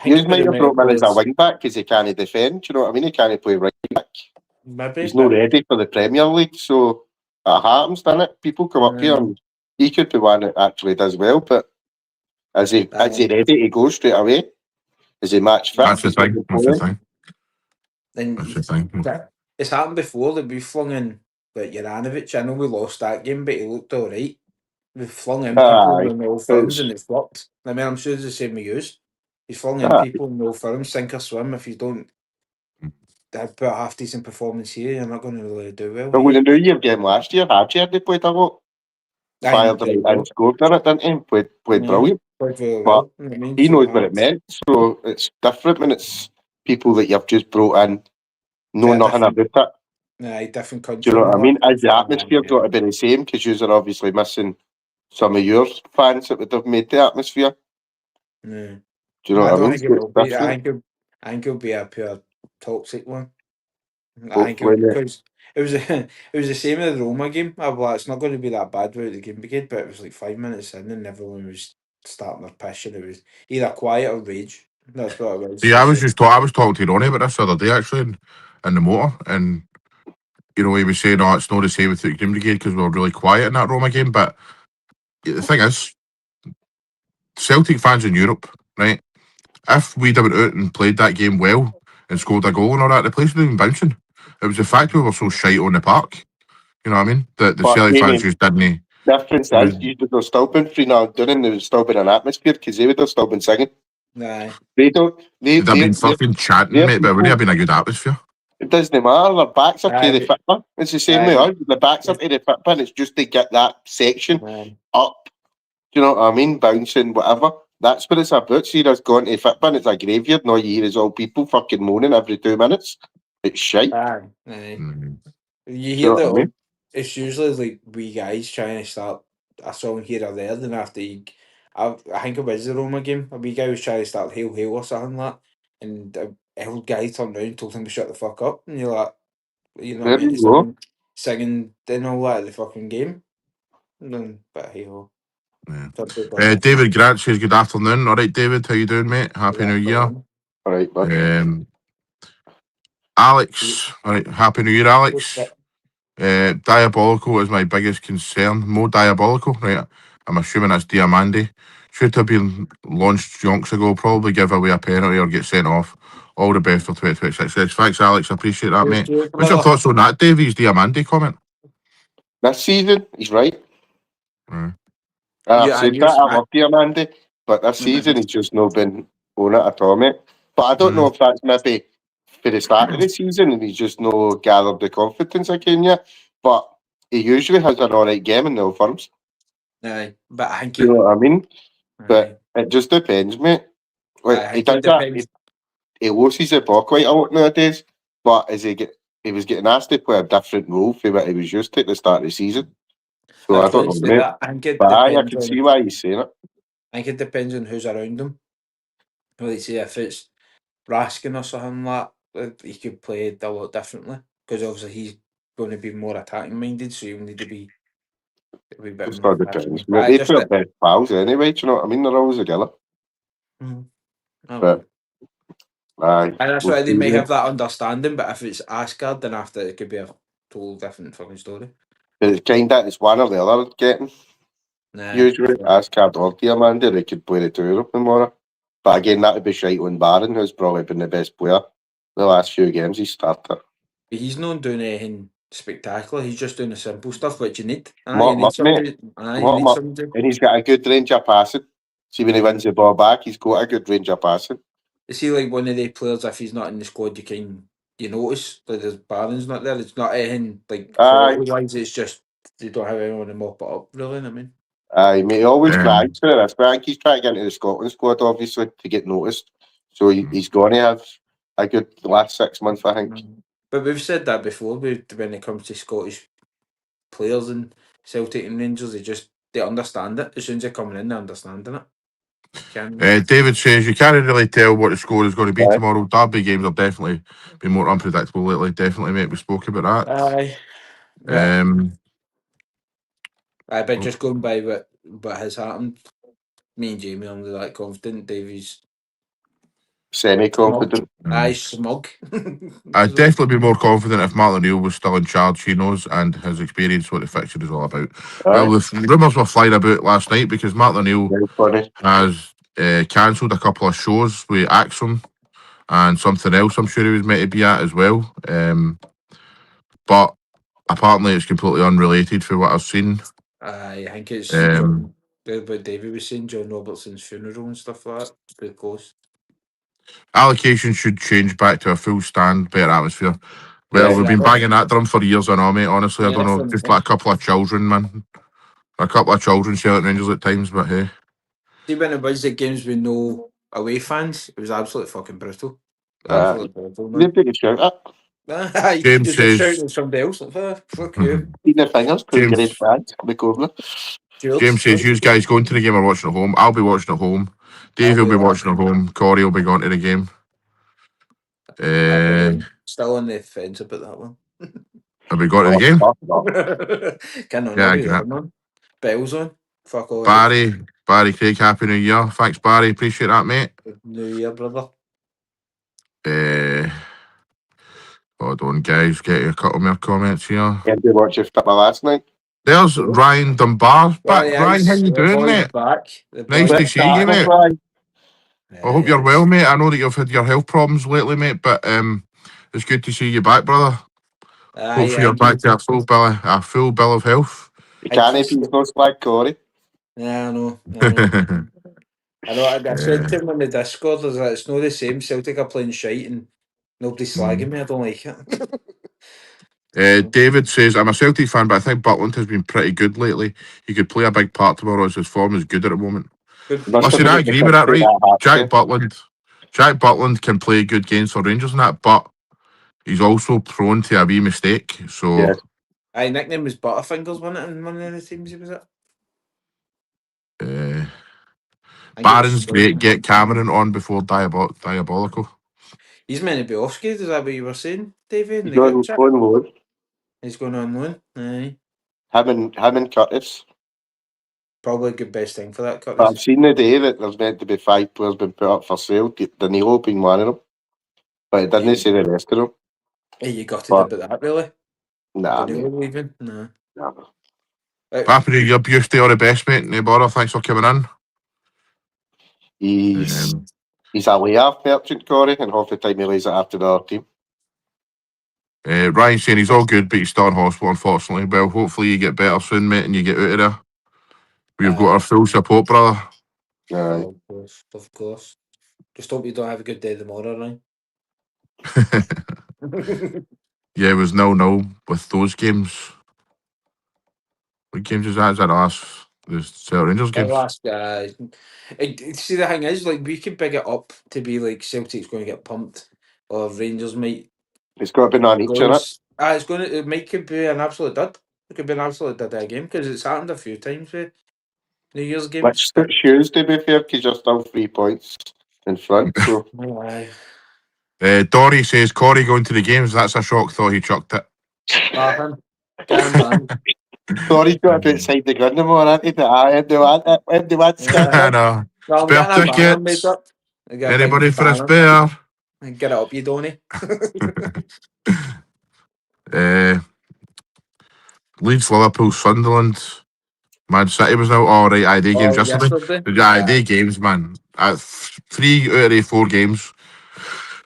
S2: he might have brought him as a wing back because he can't defend. You know what I mean? He can't play right back.
S3: Maybe
S2: he's not ready for the Premier League, so it happens, doesn't it? People come up here and he could be one that actually does well, but is he ready to go straight away? Is he match fit?
S1: That's the thing.
S3: It's happened before that we flung in like Juranovic. I know we lost that game, but he looked all right. We flung in people in the old firms and it flopped. I mean, I'm sure it's the same with you. He's flung in people in the old firms, sink or swim. If you don't put a half decent performance here, you're not going to really do well.
S2: But with the New Year game last year, Hadji had played a lot. Fired and scored in it, didn't he? Played brilliant. But he knows what it meant, so it's different when it's people that you've just brought in, know nothing about it.
S3: Different country.
S2: Do you know what I mean? Is the atmosphere got to be the same? Because you are obviously missing some of your fans that would have made the atmosphere.
S3: Do
S2: you know what I mean?
S3: I think it'll be a pure toxic one. I think because it was the same as the Roma game. It's not going to be that bad where the game began, but it was like 5 minutes in and everyone was starting their piss, and it was either quiet or rage. That's what it was.
S1: Yeah, I was talking to Ronnie about this the other day actually in the motor, and you know, he was saying, it's not the same with the Green Brigade because we were really quiet in that Roma game. But the thing is, Celtic fans in Europe, right? If we'd have went out and played that game well and scored a goal and all that, the place would have been bouncing. It was the fact we were so shite on the park. You know what I mean? The Celtic fans just didn't.
S2: Difference is, you would have still been 3-0 down and there would still been an atmosphere because they would have still been singing. They don't. They've
S1: been fucking chanting, mate, but it wouldn't have been a good atmosphere.
S2: It doesn't matter. Their backs are to the fitbin. It's the same way us. The backs are to the fitbin. It's just to get that section up. Do you know what I mean? Bouncing, whatever. That's what it's about. See us going to the fitbin. It's a graveyard. And all you hear is all people fucking moaning every 2 minutes. It's shite.
S3: You hear that? I mean? It's usually like we guys trying to start a song here or there. Then after I think it was the Roma game. A wee guy was trying to start Hail Hail or something like that. And the old guy turned around and told him to shut the fuck up. And you're like, you know what I mean? Singing and all that at the fucking game. But hey ho.
S1: David Grant says good afternoon. All right, David, how you doing, mate? Happy New Year.
S2: All right, bud.
S1: Alex, all right, Happy New Year, Alex. Diabolical is my biggest concern. More diabolical, right? I'm assuming that's Diamandi. Should have been launched yonks ago. Probably give away a penalty or get sent off. All the best for 2026. Thanks, Alex. I appreciate that, mate. What's your thoughts on that, Davies Diamandi comment?
S2: This season, he's right. I've said that. I love Diamandi, but this season he's just not been on it at all, mate. But I don't know if that's maybe for the start of the season and he's just not gathered the confidence again yet. But he usually has an alright game in the Old Firms.
S3: But I think
S2: you know what I mean? But it just depends, mate. Like, he he loses the ball quite a lot nowadays. But as he was getting asked to play a different role for what he was used to at the start of the season. So
S3: I
S2: I
S3: was going
S2: don't
S3: to
S2: know,
S3: say
S2: mate.
S3: that. I think it
S2: But I
S3: depends
S2: can
S3: on.
S2: see why he's saying it.
S3: I think it depends on who's around him. Like say if it's Raskin or something like that, he could play it a lot differently because obviously he's going to be more attacking minded, so you'll need to be a wee bit
S2: Just
S3: more
S2: all depends.
S3: attacking.
S2: But
S3: I
S2: they
S3: just
S2: two are best pals anyway, do you know what I mean? They're always together.
S3: I don't
S2: But
S3: know.
S2: aye.
S3: And that's
S2: we'll
S3: why they
S2: see,
S3: may
S2: mate.
S3: have that understanding, but if it's Asgard, then after it could be a total different fucking story.
S2: But it's kind of, it's one or the other getting.
S3: Nah,
S2: Usually, Ascard or Diamanda, they could play the two of them tomorrow. But again, that would be shite on Barron, who's probably been the best player the last few games he started.
S3: he's not doing anything spectacular. He's just doing the simple stuff which you need.
S2: What
S3: You
S2: him
S3: need
S2: up, mate.
S3: somebody. You
S2: What
S3: need
S2: him up.
S3: somebody.
S2: And he's got a good range of passing. See, when he wins the ball back, he's got a good range of passing.
S3: Is he like one of the players? If he's not in the squad, you notice that there's Barron's not there. It's not anything like
S2: Aye,
S3: quality wise. It's just they don't have anyone to mop it up. Really, I mean.
S2: aye, mate. He always
S1: Um,
S2: cries for this. But I think he's trying to get into the Scotland squad, obviously, to get noticed. So he's going to have a good last 6 months, I think.
S3: But we've said that before. When it comes to Scottish players and Celtic and Rangers, they understand it. As soon as they're coming in, they're understanding it.
S1: David says you can't really tell what the score is going to be
S2: Aye.
S1: tomorrow. Derby games have definitely been more unpredictable lately. Definitely, mate. We spoke about that.
S3: Aye. But,
S1: Um,
S3: but just going by what has happened, me and Jamie aren't that confident. Davey's smug.
S2: Semi-confident.
S3: Aye, smug.
S1: I'd definitely be more confident if Martin O'Neill was still in charge. He knows and has experienced what the fixture is all about.
S2: Aye.
S1: Well, the rumours were flying about last night because Martin O'Neill
S2: Very funny.
S1: has cancelled a couple of shows with Axum and something else I'm sure he was meant to be at as well. But apparently it's completely unrelated for what I've seen.
S3: Aye, I think it's
S1: Um,
S3: what David was saying, John Robertson's funeral and stuff like that. Pretty close.
S1: Allocation should change back to a full stand, better atmosphere. Well,
S3: Yeah,
S1: we've been
S3: exactly.
S1: banging that drum for years, I know, mate. Honestly, I
S3: Yeah,
S1: don't know. Just like a couple of children, man. A couple of children Celtic Rangers at times, but hey.
S3: See, when it was the games with no away fans, it was absolutely fucking brutal.
S2: Aye.
S3: Absolutely brutal, man.
S2: They've got to shout it.
S3: Aye,
S1: James
S3: you're just shouting
S1: says,
S3: at somebody else. Like, fuck you.
S2: Eating their fingers, two
S1: James,
S2: great lads, the corner.
S1: James says, you guys going to the game or watching at home? I'll be watching at home. Dave will be watching at home. Corey will be going to the game.
S3: Still on the fence about that one.
S1: Have we got to the game?
S3: Can't
S1: Yeah, I
S3: be
S1: get
S3: there,
S1: it.
S3: man. Bells on. Fuck all.
S1: Barry Craig, Happy New Year. Thanks, Barry. Appreciate that, mate.
S3: New Year, brother.
S1: Hold on, guys. Get a couple more comments here.
S2: Did you watch your football last night?
S1: There's Ryan Dunbar back.
S3: Yeah,
S1: Ryan, how you
S3: the
S1: doing,
S3: boy's
S1: mate?
S3: back.
S1: Nice to see you, mate. I hope you're
S3: Yeah,
S1: well, mate. I know that you've had your health problems lately, mate, but it's good to see you back, brother. Hopefully you're back to a full bill of health.
S2: You can't if he's no slag, Corey.
S3: Yeah, I know.
S1: Yeah.
S3: I said to him on the Discord, it's not the same. Celtic are playing shite and nobody's slagging me. I don't like it.
S1: David says, I'm a Celtic fan, but I think Butland has been pretty good lately. He could play a big part tomorrow as his form is good at the moment. Listen, I agree with that, right? Jack Butland can play good games for Rangers and that, but he's also prone to a wee mistake. So,
S2: Yes.
S3: Aye, nickname was Butterfingers, wasn't it? In one of the teams he was at.
S1: Barron's great. Get Cameron on before Diabolical.
S3: He's meant to be off skate. Is that what you were saying, David?
S2: He's on loan.
S3: He's going on loan. Aye.
S2: Him and Curtis.
S3: Probably a good best thing for that, Curtis.
S2: But I've seen the day that there's meant to be 5 players been put up for sale. Danilo being one of them. But it didn't say the rest of them.
S3: Hey, you got to do about that, really?
S2: Nah,
S3: Danilo
S2: mate.
S3: leaving? Nah.
S1: Happy New Year, Busty, all the best, mate. No bother. Thanks for coming in.
S2: He's a layoff merchant, Corey, and half the time he lays it after the other team.
S1: Ryan saying he's all good, but he's still in hospital, unfortunately. Well, hopefully you get better soon, mate, and you get out of there. We've got our full support, brother.
S3: Oh, of course. Just hope you don't have a good day tomorrow, Ryan.
S1: Yeah, it was 0-0 with those games. What games is that? Is that the the Celtic Rangers
S3: The
S1: games.
S3: last guy. See, the thing is, like, we could big it up to be like Celtic's going to get pumped, or Rangers might
S2: It's got to be on each, innit?
S3: lose. It's going to. It could be an absolute dud. It could be an absolute dud of a game because it's happened a few times with New Year's games.
S2: Which suits shoes, to be fair, because you're still 3 points in front. So
S3: Oh, aye.
S1: Dory says Corey going to the games. That's a shock. Thought he chucked it.
S3: Him. Get him banned.
S2: Dory's got a bit inside the gun more, hasn't he? They want to
S3: Yeah.
S1: I know.
S3: Well, I'm
S1: Spare
S3: getting a banner made
S1: tickets.
S3: up. I get a big
S1: Anybody for a
S3: banner.
S1: spare?
S3: Get it up, you Donny.
S1: Leeds, Liverpool, Sunderland, Man City was now all right. ID games yesterday. ID games, man. At 3 out of the 4 games,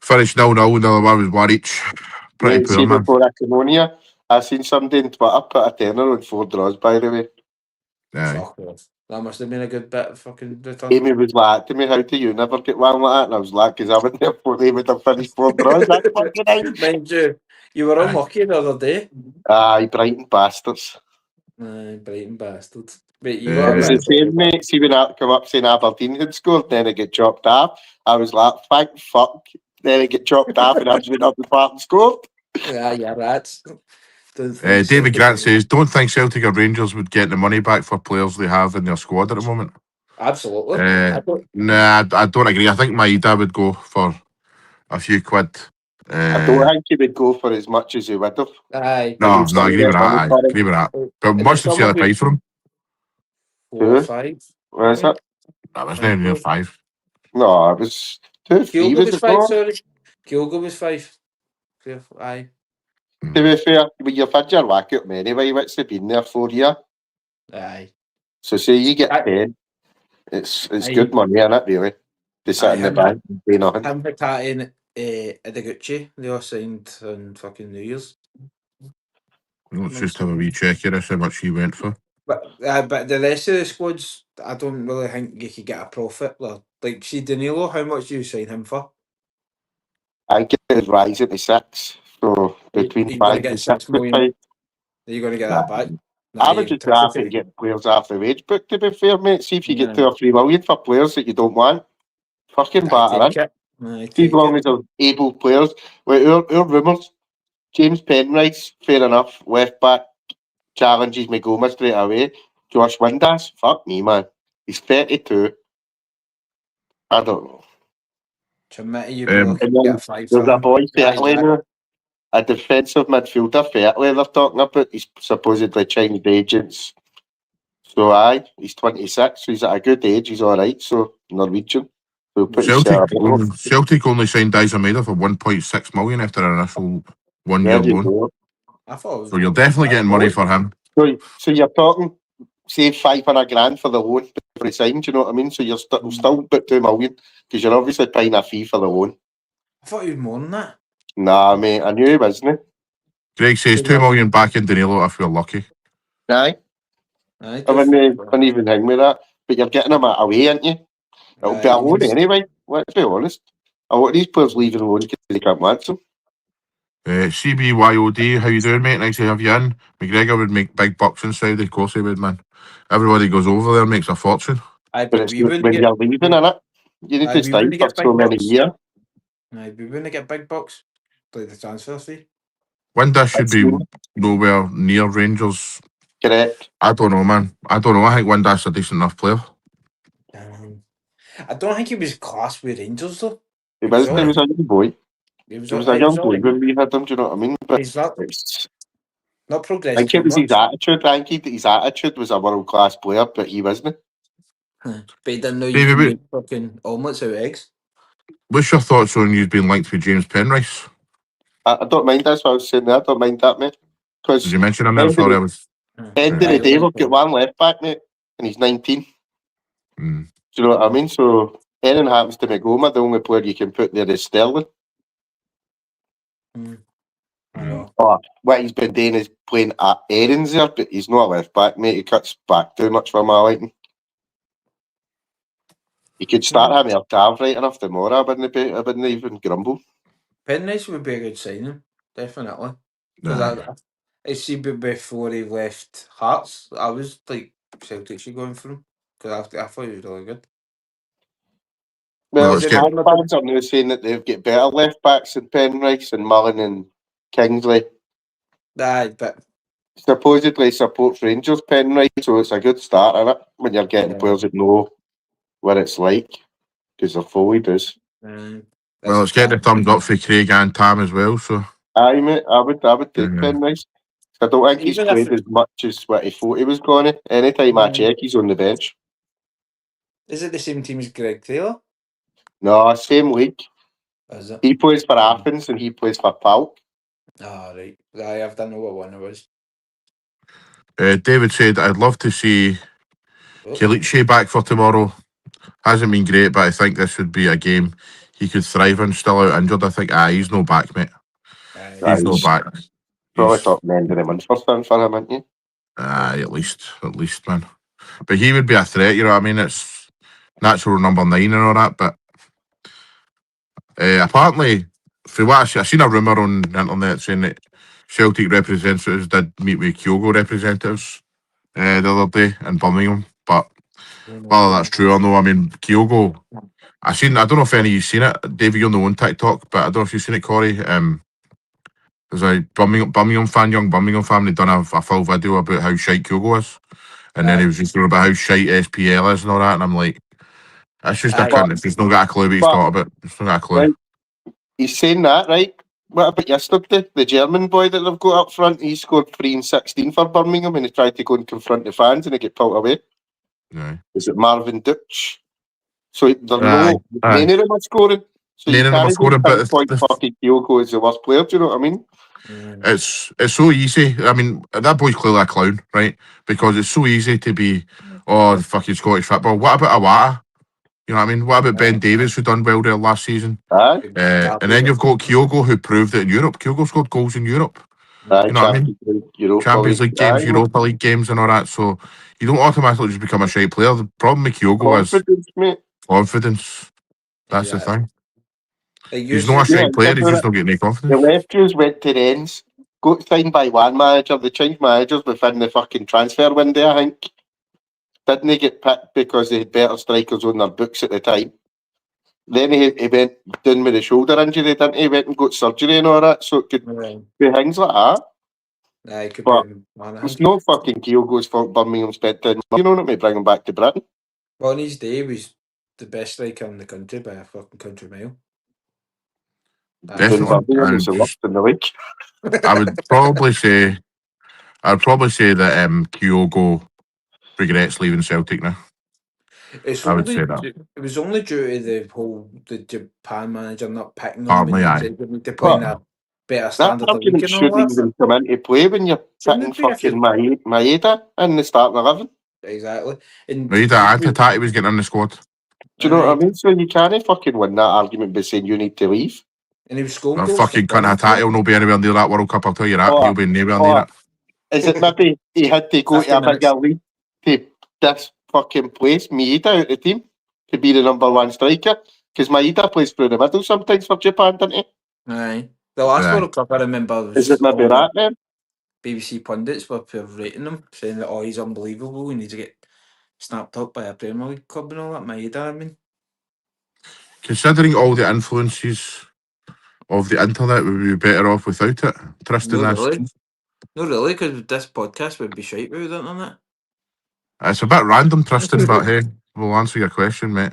S1: finished 0-0. Another one was 1 each. Pretty
S2: Mate,
S1: poor,
S2: see,
S1: man.
S2: before I came on here, I seen somebody on Twitter put a tenner on 4 draws, by the way.
S1: Aye.
S3: Fuck off. That must have been a good bit of fucking return.
S2: Amy was like to me, how do you never get one like that? And I was like, because I went there for they would have finished 4 draws that fucking night.
S3: Mind you were unlucky the other day.
S2: Aye, Brighton bastards.
S3: Aye, Brighton bastards. But you
S1: It
S3: got
S2: It was
S3: a
S2: the
S3: bit
S2: same, mate. See, when I come up saying Aberdeen had scored, then it get chopped off. I was like, thank fuck. Then it get chopped off and I just went up the park and scored.
S3: yeah, rats.
S1: David Grant says, don't think Celtic or Rangers would get the money back for players they have in their squad at the moment.
S3: Absolutely.
S1: Nah, I don't agree. I think Maeda would go for a few quid.
S2: I don't think he would go for as much as he would have.
S3: Aye.
S1: No,
S2: You'd
S1: I
S2: still
S1: agree with
S2: get
S1: that.
S2: money
S1: I
S2: for him.
S1: agree with that. But
S3: Is
S1: much
S3: it
S1: to see the price for him.
S3: 4 or 5?
S2: What is it?
S1: That was near near 5.
S2: No, it was 2, 3,
S3: Kyogo
S2: was
S3: was
S2: it
S3: 5,
S2: not?
S3: sorry. Kyogo was 5. Aye.
S2: To be fair, but you've had your whack at me anyway. What's they been there for you?
S3: Aye.
S2: So say you get
S3: Aye.
S2: 10, it's
S3: Aye.
S2: good money, isn't it, really? To sit in the bank and pay nothing.
S3: Him, Vitati and Ideguchi, they all signed on fucking New Year's.
S1: Let's just have a wee check here. That's how much he went for.
S3: But the rest of the squads, I don't really think you could get a profit. Like, see, Danilo, how much do you sign him for?
S2: I think it was rising to 6. So between
S3: You're going to
S2: 5
S3: get
S2: and
S3: 6
S2: 6 would
S3: million.
S2: pay.
S3: Are you going to get
S2: Nah.
S3: that back?
S2: I would just rather get players off the wage book, to be fair, mate. See if you get 2 or 3 million for players that you don't want. Fucking batter in. See, as long as they're able players. Well, our rumours, James Penrice, fair enough, left back, challenges Magoma straight away. Josh Windass, fuck me, man. He's 32. I don't know.
S3: You'd be looking
S2: And
S3: to
S2: then
S3: get a 5
S2: there's a boy,
S3: Aye,
S2: Fairley, now, a defensive midfielder, Fairley, they're talking about. He's supposedly Chinese agents. So, aye, he's 26, so he's at a good age. He's all right, so Norwegian. So put his
S1: Celtic only signed Diza Maeda for 1.6 million after an initial 1 year
S2: There you
S1: loan.
S2: go.
S3: I thought it was
S1: So you're definitely getting money for him.
S2: So you're talking, say, 500 grand for the loan before he signed, you know what I mean? So you're still about 2 million, because you're obviously paying a fee for the loan.
S3: I thought he was more than that.
S2: Nah, mate, I knew he wasn't.
S1: Greg says 2 million back in Danilo if we're lucky.
S2: Aye.
S3: Aye,
S2: I wouldn't even hang with that. But you're getting him away, aren't you? It'll be a loan anyway, let's be honest. A lot of these players leaving loan because they can't match them.
S1: CBYOD, how you doing, mate? Nice to have you in. McGregor would make big bucks in Saudi, of course he would, man. Everybody goes over there, makes a fortune.
S3: Aye,
S2: But it's when you're leaving, innit? You need to stay for so many years.
S3: Aye, we wouldn't get big bucks. Like the transfer fee.
S1: Windass should be nowhere near Rangers.
S2: Correct.
S1: I don't know, man. I don't know. I think Windass a decent enough player.
S3: I don't think he was class with Rangers though.
S2: He was a young boy. He was a young boy when we had him, do you know what I mean? But
S3: he's not progressed.
S2: I think it was his attitude. I think his attitude was a world class player, but he wasn't.
S3: But he didn't know you could make fucking omelets out of eggs.
S1: What's your thoughts on you being linked with James Penrice?
S2: I don't mind. That's what I was saying there. I don't mind that, mate. Because
S1: did you mention him there? Sorry, I was.
S2: End of the day, we've got one left back, mate, and he's 19. Do you know what I mean? So anything happens to Magoma, the only player you can put there is Sterling.
S3: I know.
S2: What he's been doing is playing at Aaron's there, but he's not a left back, mate. He cuts back too much for my liking. He could start having a Tav right enough tomorrow. I wouldn't even grumble.
S3: Penrice would be a good signing, definitely. Because I see before he left Hearts, I was like Celtic should go in for him because I thought he was really good.
S2: Well,
S3: Is it
S2: my
S3: rumored
S2: fans are now saying that they've got better left backs than Penrice and Mullen and Kingsley.
S3: Aye, but
S2: Supposedly supports Rangers Penrice, so it's a good start, isn't it? When you're getting
S3: Yeah.
S2: players that know what it's like, because they're fully does.
S1: Well, it's getting a thumbs up for Craig and Tam as well. So
S2: Aye, mate, I would take
S1: Yeah.
S2: Penrice. I don't think he's
S3: Even if
S2: played as much as what he thought he was going to. Anytime I check, he's on the bench.
S3: Is it the same team as Greg Taylor?
S2: No, same league.
S3: Is it?
S2: He plays for Athens and he plays for Palk.
S3: Oh, right. Aye, I've done know what one it was.
S1: David said, "I'd love to see
S3: Oh,
S1: Kalichi back for tomorrow. Hasn't been great, but I think this would be a game he could thrive in. Still out injured, I think. He's no back, mate.
S3: aye.
S1: He's no
S2: He's
S1: back.
S2: probably
S1: He's
S2: top end of the month for him, isn't he?
S1: at least, man. But he would be a threat. You know what I mean? It's natural number 9 and all that. But apparently, for what I seen a rumour on the internet saying that Celtic representatives did meet with Kyogo representatives the other day in Birmingham. But whether that's true or no, I mean, Kyogo, I don't know if any of you've seen it. David, you're on TikTok, but I don't know if you've seen it, Corey. There's a Birmingham fan, young Birmingham fan, had done a full video about how shite Kyogo is. And then he was just going about how shite SPL is and all that. And I'm like, that's just a
S3: Aye.
S1: cunt. He's not got a clue what he's
S2: But-
S1: talking about. He's not got a clue.
S2: Right. He's saying that, right? What about yesterday? The German boy that they've got up front, he scored 3 and 16 for Birmingham and he tried to go and confront the fans and he get pulled away.
S1: Yeah.
S2: Is it Marvin Dutch? So there's
S1: Aye,
S2: many of them are scoring. So
S1: Many
S2: you
S1: of them are
S2: can't
S1: scoring, but
S2: point
S1: the-
S2: fucking Kyogo is the worst player, do you know what I mean?
S1: It's so easy. I mean, that boy's clearly a clown, right? Because it's so easy to be, fucking Scottish football. What about Awata? You know what I mean? What about Ben Davies, who done well there last season?
S2: Aye,
S1: And then you've got Kyogo, who proved it in Europe. Kyogo scored goals in Europe.
S2: aye,
S1: You know what I mean?
S2: Champions League, Europa
S1: Champions League games,
S2: aye,
S1: Europa League games, and all that. So you don't automatically just become a shite player. The problem with Kyogo is
S2: confidence, mate.
S1: confidence. That's the
S3: Yeah.
S1: thing.
S3: Like,
S1: He's not a
S2: Yeah,
S1: shite player. He's
S2: that's
S1: just not getting any
S2: The
S1: confidence.
S2: left Jews went to the ends, got signed by one manager, they changed managers within the fucking transfer window, I think. Didn't they get picked because they had better strikers on their books at the time? Then he went down with a shoulder injury, didn't he? Went and got surgery and all that, so it could be things like that.
S3: Aye, could
S2: But
S3: be one of
S2: It's
S3: him.
S2: no fucking Kyogo's fault Birmingham spent 10 million on it to bring him back to Britain.
S3: Well, in his day, he was the best striker in the country by a fucking country mile.
S1: Definitely.
S2: Birmingham is the worst in the league.
S1: I would probably say that Kyogo regrets leaving Celtic now.
S3: It's
S1: I would
S3: only
S1: say that.
S3: it was only due to the Japan manager not picking him
S1: Partly,
S3: and
S1: aye.
S3: deciding to play in a better
S2: That
S3: standard of league
S2: argument
S3: and all
S2: shouldn't
S3: that.
S2: even come into play when you're
S3: Shouldn't
S2: picking
S3: it be if
S2: fucking Maeda in the starting 11.
S3: Exactly. And
S1: Maeda and Tatati was getting in the squad.
S2: Do you know what I
S3: Aye.
S2: mean? So you can't fucking win that argument by saying you need to leave.
S3: And he was scoring
S1: Well,
S3: goals.
S1: fucking cunt Tatati will not be anywhere near that World Cup, I'll tell you that.
S2: Oh,
S1: He'll be nowhere
S2: oh.
S1: near it.
S2: Is it maybe he had to go to
S3: 50
S2: a
S3: minutes.
S2: bigger league to this fucking place Maeda out of the team to be the number one striker? Because Maeda plays through the middle sometimes for Japan, doesn't he?
S3: Aye. The last
S1: Aye.
S3: World Cup I remember was
S2: Is it maybe
S3: all the
S2: that then?
S3: BBC pundits were rating him, saying that he's unbelievable, he needs to get snapped up by a Premier League club and all that. Maeda, I mean.
S1: Considering all the influences of the internet, would we be better off without it? Tristan,
S3: No,
S1: that's
S3: really. No, really, because this podcast would be shite without the internet.
S1: it's a bit random, Tristan, but hey, we'll answer your question, mate.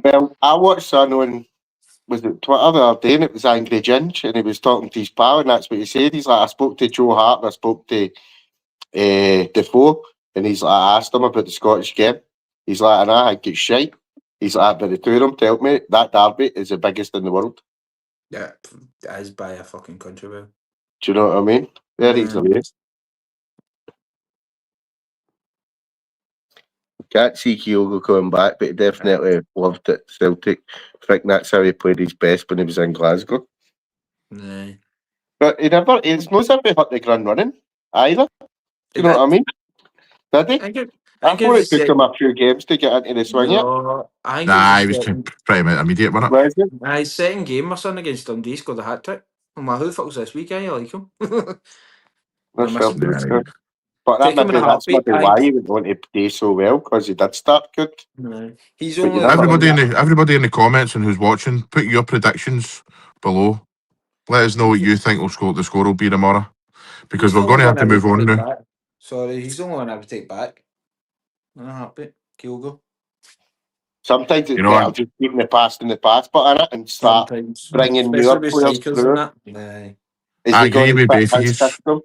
S2: Well, I watched son on was it Twitter the other day and it was Angry Ginge and he was talking to his pal and that's what he said. He's like, I spoke to Joe Hart and I spoke to Defoe and he's like, I asked him about the Scottish game. He's like, and I think it's shite. He's like, but the two of them tell me that derby is the biggest in the world.
S3: Yeah, it is by a fucking country mile.
S2: Do you know what I mean? There he's the way. Can't see Kyogo coming back, but he definitely loved it. Celtic. I think that's how he played his best when he was in Glasgow.
S3: Nah.
S2: But it's not as if he hit the ground running either. Do you know what I mean? Did he? I thought it took him a few games to get into the swing yet.
S3: No, I think
S1: nah, he
S3: it
S1: was
S3: was
S1: pretty much immediate, wasn't it?
S2: Where is it?
S3: his second game, my son against Dundee scored a hat trick. I'm like, who the fuck was this week? I like him.
S2: That's
S3: missing
S2: fair.
S1: Yeah,
S2: But
S3: Take him in a
S2: that's
S3: heartbeat,
S2: maybe
S3: I
S2: why
S3: think.
S2: he went on to do so well, because he did start good.
S3: No. He's
S2: But
S3: only
S2: you
S3: like
S2: never-
S1: Everybody in the comments and who's watching, put your predictions below. Let us know what you think the score will be tomorrow, because
S3: he's
S1: we're
S3: the
S1: going
S3: only
S1: to have
S3: one
S1: to
S3: I
S1: move
S3: would
S1: on
S3: take
S1: now.
S3: back. Sorry, he's the only one I would take back. In a heartbeat. Kyogo.
S2: Sometimes it's
S1: You know,
S2: better just keeping the past in the past, but in it, and start
S3: Sometimes.
S2: bringing
S3: Especially
S2: newer
S3: with
S2: players
S3: strikers
S2: through.
S3: and that. Nah.
S2: Is
S1: I
S2: he going
S1: agree
S2: to
S1: with
S2: fit
S1: both of
S2: his
S1: you.
S2: system?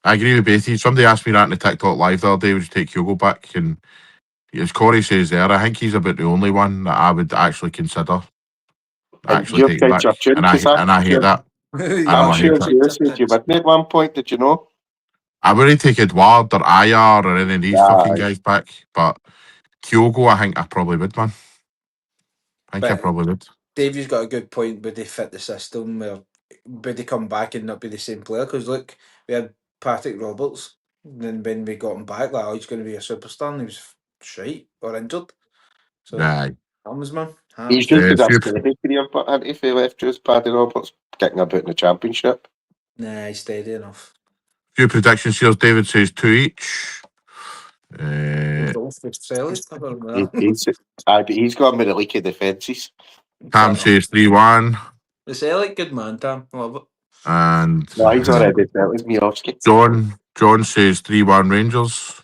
S1: I agree with Beatty. Somebody asked me that in the TikTok live the other day, would you take Hugo back? And as Corey says there, I think he's about the only one that I would actually consider
S2: And
S1: actually
S2: you've
S1: taking
S2: said
S1: back.
S2: your tune, because
S1: And I hate that.
S2: I'm
S1: I hate
S2: sure
S1: that.
S2: you said you wouldn't at one point, did you know?
S1: I wouldn't take Edouard or Ayar or any of these fucking
S2: Aye.
S1: guys back, but Kyogo, I think I probably would, man. I think I
S3: But
S1: probably would.
S3: Davey's got a good point. Would they fit the system? Or would they come back and not be the same player? Because look, we had Patrick Roberts. And then when we got him back, like, oh, he's going to be a superstar, and he was shite or injured. So,
S1: Aye.
S3: Hams, man.
S2: He's
S3: Hams.
S2: just as a
S1: few,
S2: steady career, but if he left just Paddy Roberts kicking about in the championship.
S3: Nah, he's steady enough.
S1: few predictions here. David says 2 each.
S3: Both with Celtic. I don't know.
S2: He's gone with the leaky defences.
S1: Tam says 3-1.
S3: The Celtic, good man, Tam. Love it.
S1: And
S2: No, he's already dealt with Miovski.
S1: John says 3-1 Rangers.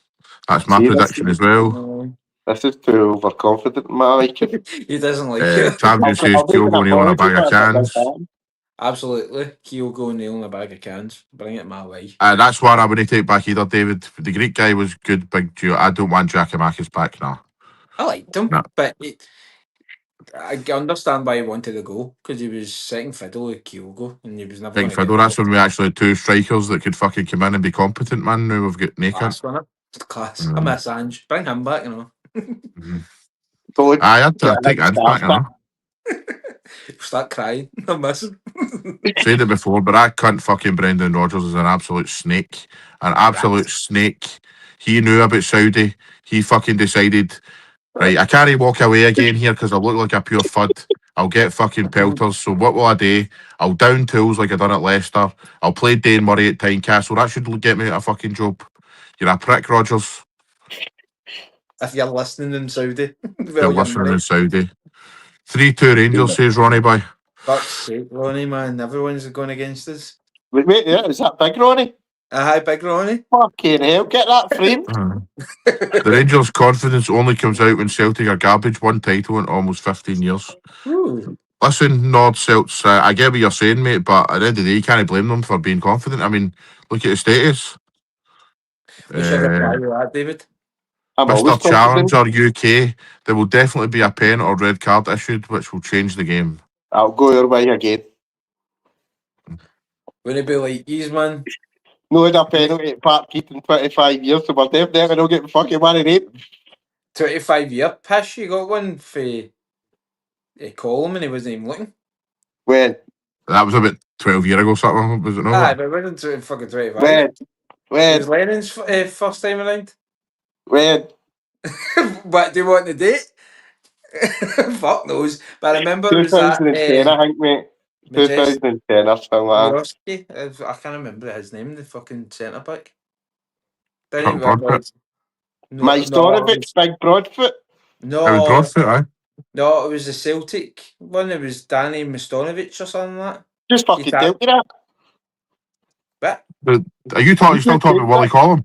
S1: That's my
S2: See,
S1: prediction as well.
S3: No.
S2: This is too overconfident, my liking.
S3: He doesn't like it.
S1: Tambu says Kyogo Neal in a bag of cans.
S3: Absolutely. Kyogo Neal in a bag of cans. Bring it my way.
S1: That's one I wouldn't take back either, David. The Greek guy was good, big duo. I don't want Giacomakis back now.
S3: I liked him,
S1: No.
S3: but I understand why he wanted to go, because he was second fiddle with Kyogo and he was never going
S1: Think
S3: to
S1: Fiddle,
S3: get
S1: that's when we actually had 2 strikers that could fucking come in and be competent, man. Now we've got Naked.
S3: class, wasn't it? Class. I miss Ange. Bring him back, you know.
S1: I had to take Ange back, you know.
S3: Start crying. I miss him.
S1: Said it before, but that cunt fucking Brendan Rodgers is an absolute snake. An absolute snake. He knew about Saudi. He fucking decided, right, I can't walk away again here because I look like a pure fud. I'll get fucking pelters. So what will I do? I'll down tools like I done at Leicester. I'll play Dane Murray at Tynecastle. That should get me out of a fucking job. You're a prick, Rodgers.
S3: If you're listening in Saudi,
S1: You're listening in Saudi. 3-2 Rangers, says Ronnie boy.
S3: Fuck's sake, Ronnie, man. Everyone's going against us.
S2: Wait, yeah, is that big, Ronnie?
S3: Hi, big Ronnie.
S2: Fucking hell, get that framed.
S1: The Rangers' confidence only comes out when Celtic are garbage. 1 title in almost 15 years.
S3: Ooh.
S1: Listen, Nord Celts, I get what you're saying, mate, but at the end of the day, you can't blame them for being confident. I mean, look at the status.
S3: What's your reply to that, David?
S2: I'm always
S1: Mr.
S2: confident.
S1: Challenger UK, there will definitely be a pen or red card issued, which will change the game.
S2: I'll go your way again.
S3: Wouldn't it be like, geez, man?
S2: No, a penalty at Park Keith in 25 years, so we're definitely not getting fucking one of them.
S3: 25-year pish, you got one for Colum and he wasn't even looking.
S2: When?
S1: That was about 12 years ago, something, was it not?
S3: Aye, but it wasn't fucking 25.
S2: When?
S3: It was Lennon's first time around.
S2: When?
S3: What do you want the date? Fuck knows. But I remember it was that
S2: 2010, I think, mate. 2010 or something like that.
S3: Miroski. I can't remember his name, the fucking centre back. Didn't
S1: Cut
S3: even
S1: Broadfoot.
S2: Majstorovic, big Broadfoot.
S1: It was Broadfoot, aye.
S3: No, it was the Celtic one. It was Danny Mastanovic or something like that.
S2: Just fucking tell me that.
S3: But
S1: Are you still talking about Willie Collum?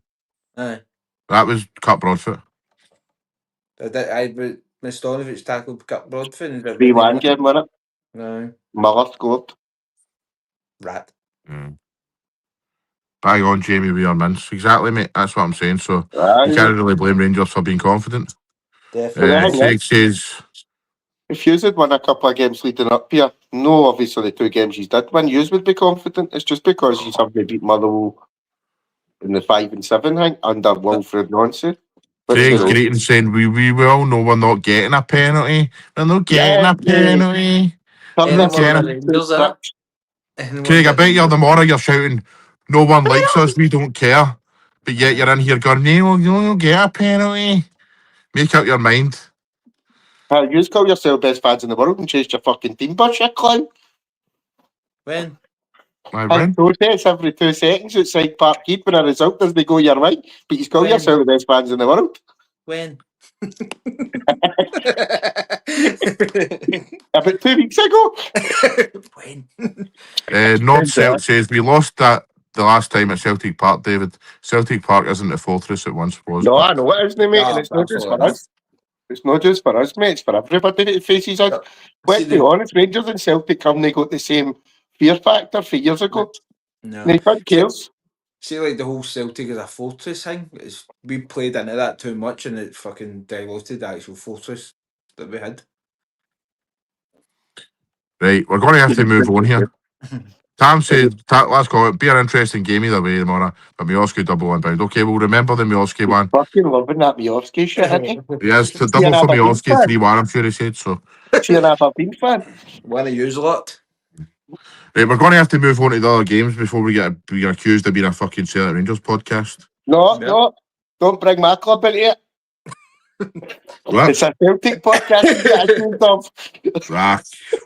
S3: aye.
S1: That was Cut Broadfoot.
S3: But Mastanovic tackled Cut Broadfoot.
S2: 3-1 game, wasn't it?
S3: No.
S2: Muller scored.
S3: Rat.
S1: Bang on, Jamie, with your mints. Exactly, mate. That's what I'm saying. So
S2: Aye.
S1: you can't really blame Rangers for being confident.
S3: Definitely.
S1: Craig says,
S2: if you had won a couple of games leading up here, no, obviously the 2 games you did win, you would be confident. It's just because you have beat Motherwell in the 5 and 7, I think, under Wilfred Nonce.
S1: Craig's greeting saying, we all know we're not getting a penalty. We're not getting a penalty. Craig, I bet you're the morning you're shouting, no one likes us, we don't care. But yet you're in here going, no, you'll get a penalty. Make up your mind.
S2: You just call yourself best fans in the world and chase your fucking team bus, you clown.
S3: When?
S1: My
S2: Big
S1: win.
S2: protests every 2 seconds outside Parkhead when a result doesn't go your way, but you call
S3: When?
S2: yourself the best fans in the world.
S3: When?
S2: About 2 weeks ago.
S3: When?
S1: North Celt says we lost that the last time at Celtic Park, David. Celtic Park isn't the fortress it once was.
S2: No,
S1: but-
S2: I know it isn't, mate, and it's not just for us. It's not just for us, mate. It's for everybody that faces us. Let's be honest, Rangers and Celtic haven't got the same fear factor for years ago.
S3: No.
S2: Nobody cares.
S3: See, like the whole Celtic as a fortress thing, we played into that too much and it fucking diluted the actual fortress that we had.
S1: Right, we're going to have to move on here. Tam said, let's call it, be an interesting game either way tomorrow, but Miovski double inbound. Okay, we'll remember the Miovski one.
S2: Fucking loving that Miovski shit, isn't he?
S1: Yes, to double for Miovski, 3-1, I'm sure he said so.
S2: See an Aberdeen fan.
S3: Wanna use a lot?
S1: Right, we're going to have to move on to the other games before we get accused of being a fucking Celtic Rangers podcast.
S2: No,
S3: Yeah.
S2: no. Don't bring my club into it.
S1: What?
S2: It's a Celtic podcast. You get accused of.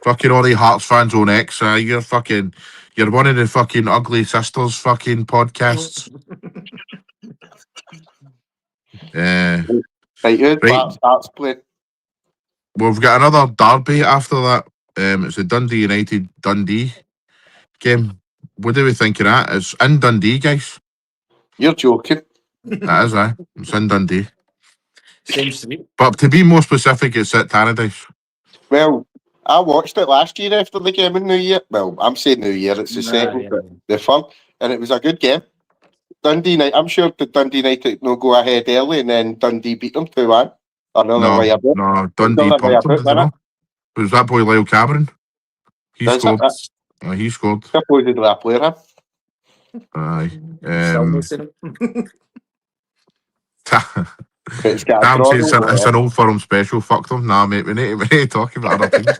S1: Fucking all the Hearts fans on X, you're one of the fucking ugly sisters fucking podcasts.
S2: Right, who's
S1: Right.
S2: Hearts playing?
S1: We've got another derby after that. It's the Dundee United Dundee game. What do we think of that? It's in Dundee, guys.
S2: You're joking.
S1: That is, aye. It's in Dundee.
S3: Same street.
S1: But to be more specific, it's at Tannadice.
S2: Well, I watched it last year after the game in New Year. Well, I'm saying New Year, it's the second, but the fun, and it was a good game. Dundee United, I'm sure the Dundee United will go ahead early, and then Dundee beat them 2-1.
S1: No, Dundee pumped them, did they not? It was that boy Lyle Cameron. He scored. He scored.
S2: Supposedly a player.
S1: Aye.
S2: It's got
S1: Tam
S2: a
S1: says
S2: draw.
S1: it's an old firm special. Fuck them. Nah, mate, we need to talk about other things.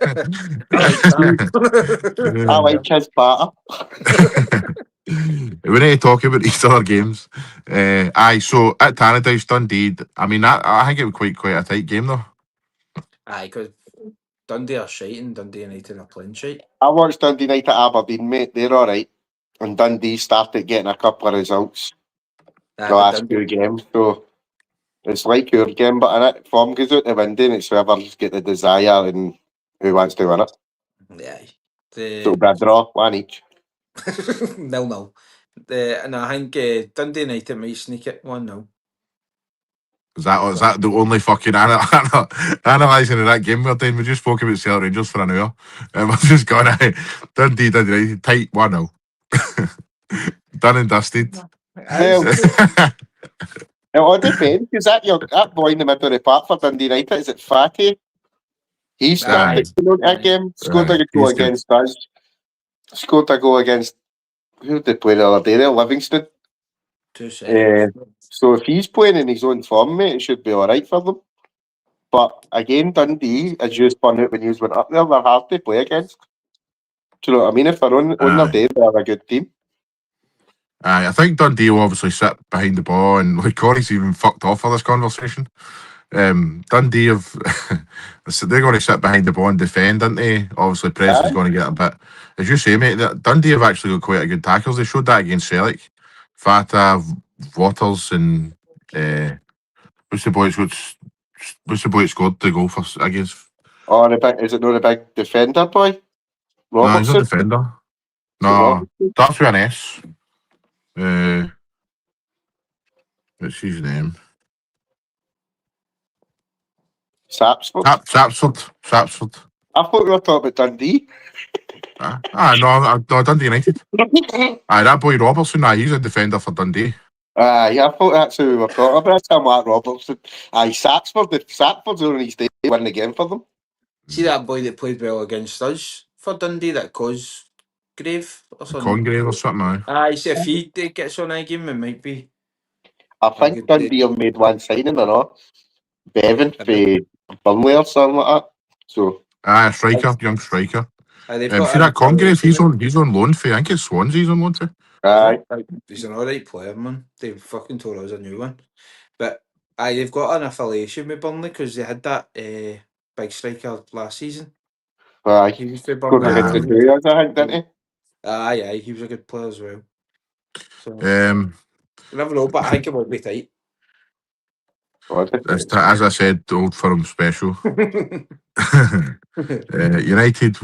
S2: I like his batter.
S1: We need to talk about these other games. Aye, so at Tannadice, Dundee, I mean, I think it was quite a tight game though.
S3: Aye, because Dundee are shite and Dundee United are playing shite.
S2: I watched Dundee United at Aberdeen, mate. They're all right. And Dundee started getting a couple of results the last few games. So it's like your game, but in it, form goes out the window and it's whoever's got the desire and who wants to win it.
S3: Yeah.
S2: So it'll be a draw, one each.
S3: 0-0. And I think Dundee United might sneak it 1-0.
S1: Is that the only fucking analysing of that game we're doing? We just spoke about Celtic Rangers for an hour. And we're just going, Dundee, tight 1-0. Done and dusted.
S2: Well, it all depends, because that boy in the middle of the park for Dundee United, is it Fatty? He started that game, scored a goal against us. Scored a goal against, who did they play the other day there? Livingston.
S3: 2 seconds.
S2: So if he's playing in his own form, mate, it should be alright for them. But again, Dundee, as you spun out when you went up there, they're hard to play against. Do you know what I mean? If they're on their day, they're a good team.
S1: I think Dundee will obviously sit behind the ball, and like Corey's even fucked off for this conversation. Dundee have they're going to sit behind the ball and defend, aren't they? Obviously, press is going to get a bit. As you say, mate, Dundee have actually got quite a good tackles. They showed that against Celtic. Fata, Waters, and what's the boy that scored the goal for against?
S2: Oh, is it not a big defender, boy?
S1: No, he's
S2: Robertson?
S1: a defender. No, that's with an S. What's his name?
S2: Sapsford?
S1: Sapsford.
S2: I thought we were talking about Dundee.
S1: No, Dundee United. That boy Robertson, he's a defender for Dundee.
S2: I thought that's who we were talking about. That's Mark Robertson. Sapsford. If Sapford's on his day, win the game for them.
S3: See that boy that played well against us for Dundee, that Cosgrave or something?
S1: Congrave or something,
S3: aye. See if he gets on that game, it might be.
S2: I think Dundee have made one signing or not. Bevan for Burnley or something like that. So
S1: striker, young striker.
S3: See
S1: that Congreve, he's on loan for, I think it's Swansea he's on loan for.
S2: Aye.
S3: He's an alright player, man. They fucking told us a new one. But they've got an affiliation with Burnley because they had that big striker last season.
S2: Aye.
S3: He was for
S2: Scored
S3: Burnley.
S2: against the Dragons, I think, didn't he?
S3: Aye, he was a good player as well. So
S1: Um,
S3: you never know, but I think it will be tight.
S1: as I said, the Old Firm special. United.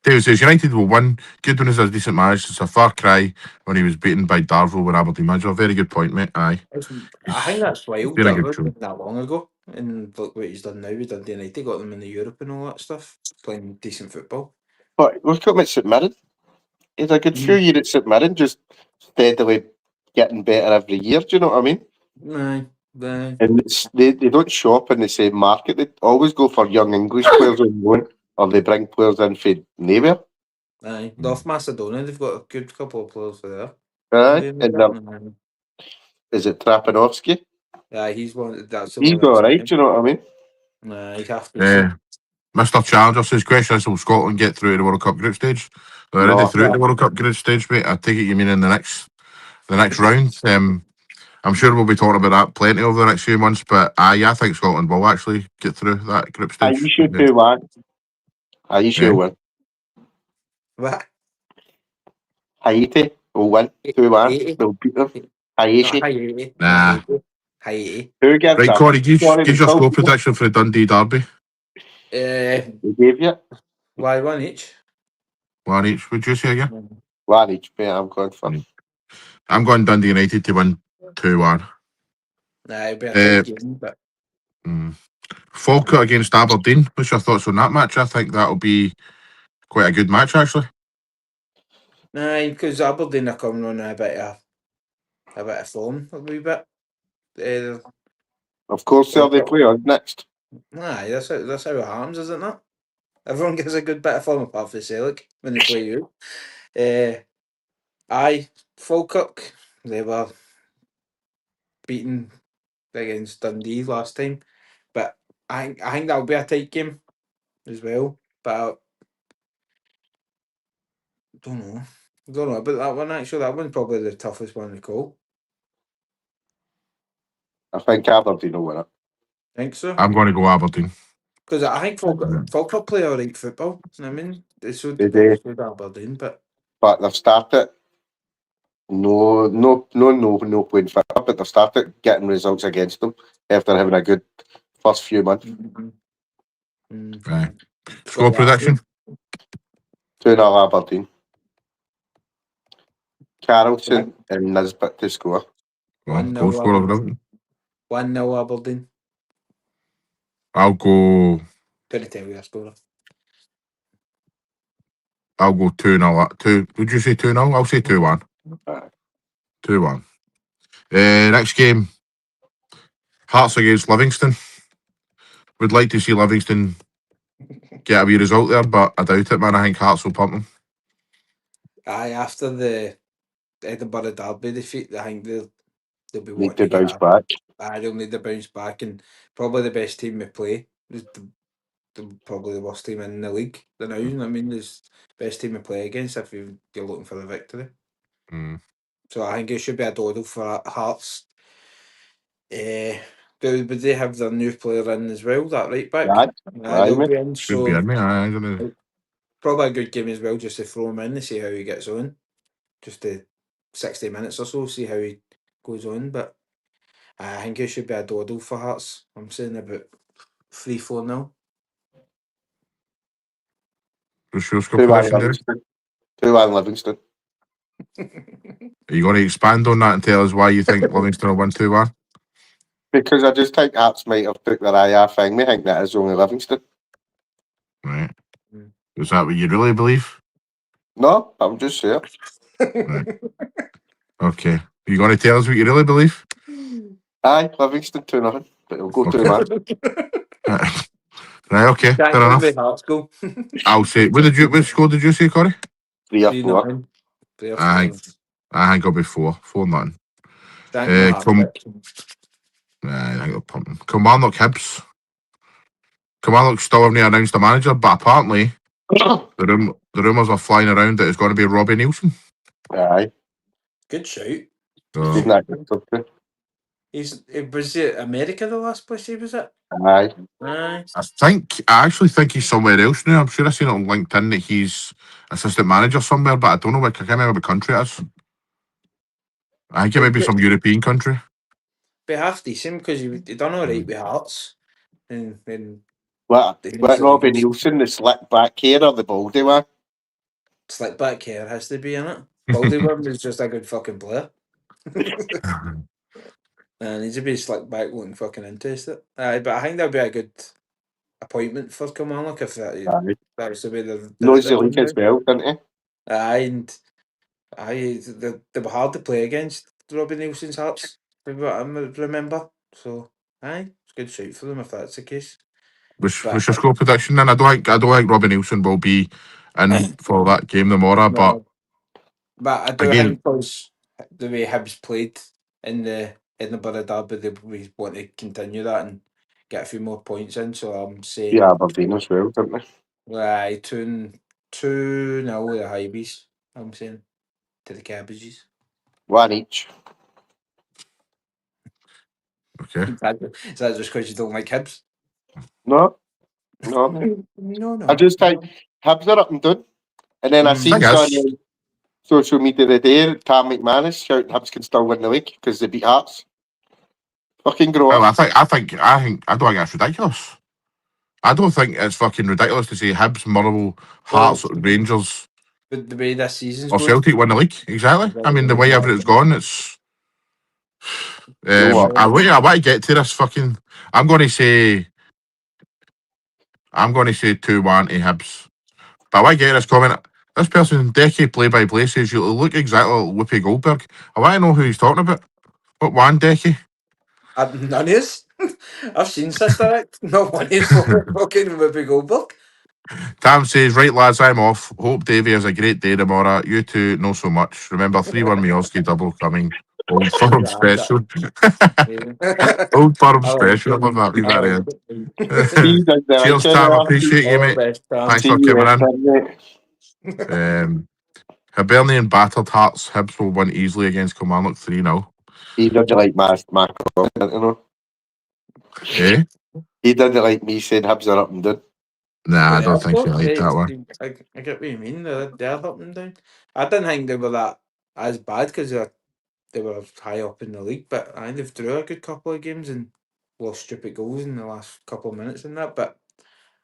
S1: David says United will win. Goodwin is a decent match. It's a far cry when he was beaten by Darvel when Aberdeen manager. Very good point, mate. Aye.
S3: I think that's wild.
S1: been a
S3: That
S1: good
S3: wasn't
S1: show.
S3: that long ago, and look what he's done now. With Dundee United, got them in the Europe and all that stuff, playing decent football.
S2: But look at him at St Mirren. He's a good few years at St Mirren, just steadily getting better every year. Do you know what I mean?
S3: Aye.
S2: And they don't shop in the same market. They always go for young English players on loan, or they bring players in from nowhere.
S3: Aye. North Macedonia, they've got a good couple of players for there.
S2: Aye, and is it Trapanovsky?
S3: Yeah, he's one. That's the
S2: He's
S3: one.
S2: all right. Do you know what I mean?
S3: Nah, he'd have to.
S1: Mr. Challenger says, question is, will Scotland get through to the World Cup group stage? They're already
S2: No.
S1: through to the World Cup group stage, mate. I take it you mean in the next round. I'm sure we'll be talking about that plenty over the next few months, but I think Scotland will actually get through that group stage.
S2: You should do one. You should win.
S3: What?
S2: Haiti will win 2-1. They'll beat them. Haiti.
S3: Haiti.
S1: Nah.
S3: Haiti.
S2: Who gives
S1: Right,
S2: them?
S1: Corey, give
S2: Corey,
S1: your score prediction for the Dundee derby.
S2: They gave you
S3: Why one each?
S1: One each. Would you say again?
S2: one each, mate. I'm going for.
S1: I'm going Dundee United to win 2-1.
S3: Nah, it'd be a tight game, but.
S1: Falkirk against Aberdeen. What's your thoughts on that match? I think that'll be quite a good match, actually.
S3: Nah, because Aberdeen are coming on a bit of form, a wee bit.
S2: Of course, they play us next.
S3: Nah, that's how it happens, is it not? Everyone gets a good bit of form apart from Celtic when they play you. Falkirk, they were beaten against Dundee last time, but I think that'll be a tight game as well. But I don't know about that one. Actually, that one's probably the toughest one to call.
S2: I think Aberdeen will win it.
S3: Think so?
S1: I'm going to go Aberdeen.
S3: Because I think Falkirk play alright football. I mean, they should Aberdeen, but
S2: they've started. No point for it, but they've started getting results against them after having a good first few months.
S1: Right. Score prediction?
S2: 2-0 Aberdeen. Carlson and Nisbet to score.
S3: 1-0 Aberdeen.
S1: I'll go.
S3: Couldn't tell you a score.
S1: I'll go 2-0. Would you say 2-0? I'll say 2-1. 2-1. Next game, Hearts against Livingston. Would like to see Livingston get a wee result there, but I doubt it, man. I think Hearts will pump them.
S3: Aye, after the Edinburgh Derby defeat, I think they'll be
S2: Need
S3: wanting
S2: to bounce back.
S3: They'll need to bounce back, and probably the best team we play is probably the worst team in the league. The now, I mean, is best team we play against if you're looking for the victory. So I think it should be a doddle for Hearts. But they have their new player in as well, that right back. They'll be in,
S1: Should be in me. I don't know.
S3: Probably a good game as well, just to throw him in to see how he gets on. Just the 60 minutes or so, see how he goes on. But I think it should be a doddle for Hearts. I'm saying about 3-4-0.
S1: What's your score prediction, Derek?
S2: 2-1 Livingston.
S1: Are you going to expand on that and tell us why you think Livingston will win 2-1?
S2: Because I just think Hearts might have took their eye off thing. I think that is only Livingston.
S1: Right. Is that what you really believe?
S2: No, I'm just saying.
S1: Right. Okay. Are you going to tell us what you really believe?
S2: Aye, Livingston 2-0, but it'll go 2-1.
S1: Right, okay. Fair enough. I'll say, what score did you say, Corey?
S2: 3-4.
S1: I think it'll be 4-0. I think they'll pump them. Kilmarnock Hibs. Kilmarnock still haven't announced a manager, but apparently the rumours are flying around that it's going to be Robbie Nielsen.
S2: Aye.
S3: Good shout.
S1: So,
S3: Was it America the last place he was at?
S2: Aye.
S3: Aye.
S1: I actually think he's somewhere else now. I'm sure I've seen it on LinkedIn that he's assistant manager somewhere, but I don't know what, I can't remember what country it is. I think it might be some European country.
S3: Be half decent because he done all right with Hearts. And
S2: What
S3: the
S2: Robbie Nielsen, the slick back hair or the baldy one?
S3: slick back hair has to be in it. Baldy one was just a good fucking player. Needs to be slick back looking fucking interested. Aye, but I think that'd be a good appointment for Kilmarnock if
S2: Aye.
S3: that was the way they
S2: Knows
S3: did
S2: the
S3: it.
S2: league as well, doesn't he?
S3: Aye, and they were hard to play against Robbie Nielsen's Hearts, from what I remember. So, aye, it's a good shout for them if that's the case.
S1: What's
S3: But
S1: your score prediction? And I don't think Robbie Nielsen will be in for that game tomorrow. But
S3: I do
S1: again,
S3: think because the way Hibs played in the Edinburgh Derby, we want to continue that and get a few more points in. So I'm saying,
S2: Yeah, Aberdeen as well, didn't they?
S3: aye, 2-0 the Hibees. I'm saying to the Cabbages.
S2: One each.
S1: okay.
S3: Is that just because you don't like Hibs?
S2: No, no.
S3: No.
S2: I just think Hibs are up and down. And then I seen
S1: Thing is-
S2: on social media the day, Tam McManus shouting Hibs can still win the league because they beat Hearts. Fucking grow
S1: Well,
S2: up.
S1: I don't think that's ridiculous. I don't think it's fucking ridiculous to say Hibs, Motherwell, Hearts, Rangers,
S3: But the way this season's
S1: or
S3: going,
S1: Celtic win the league. Exactly. I mean, the way everything's gone, it's.
S2: know what?
S1: I want to get to this fucking. I'm going to say 2-1 to Hibs. But I want to get this comment. This person, Decky play by play, says you look exactly like Whoopi Goldberg. I want to know who he's talking about. What one, Decky?
S3: none is. I've seen Sister Act. Not one is fucking Whoopi Goldberg.
S1: Tam says, right lads, I'm off. Hope Davey has a great day tomorrow. You two, not so much. Remember, 3-1 Miowski double coming. Old Firm special. Old Firm
S3: I like
S1: special. I love that. Leave
S3: I
S1: that
S3: like
S1: in.
S2: See you guys there.
S1: Cheers, Tam. Appreciate you,
S3: all the
S1: mate.
S3: best, Tam.
S1: Thanks
S2: See
S1: for
S2: you
S1: coming
S2: later, mate.
S1: in. Hibernian battered Hearts. Hibs will win easily against Kilmarnock 3-0.
S2: He doesn't like my comment, you know.
S1: Eh?
S2: He doesn't like me saying Hibs are up and down.
S1: Nah, I
S3: Yeah,
S1: don't
S3: of
S1: think you
S3: course,
S1: like
S3: yeah,
S1: that one.
S3: I get what you mean. They're up and down. I didn't think they were that as bad because they were high up in the league, but I think they've drew a good couple of games and lost stupid goals in the last couple of minutes and that. But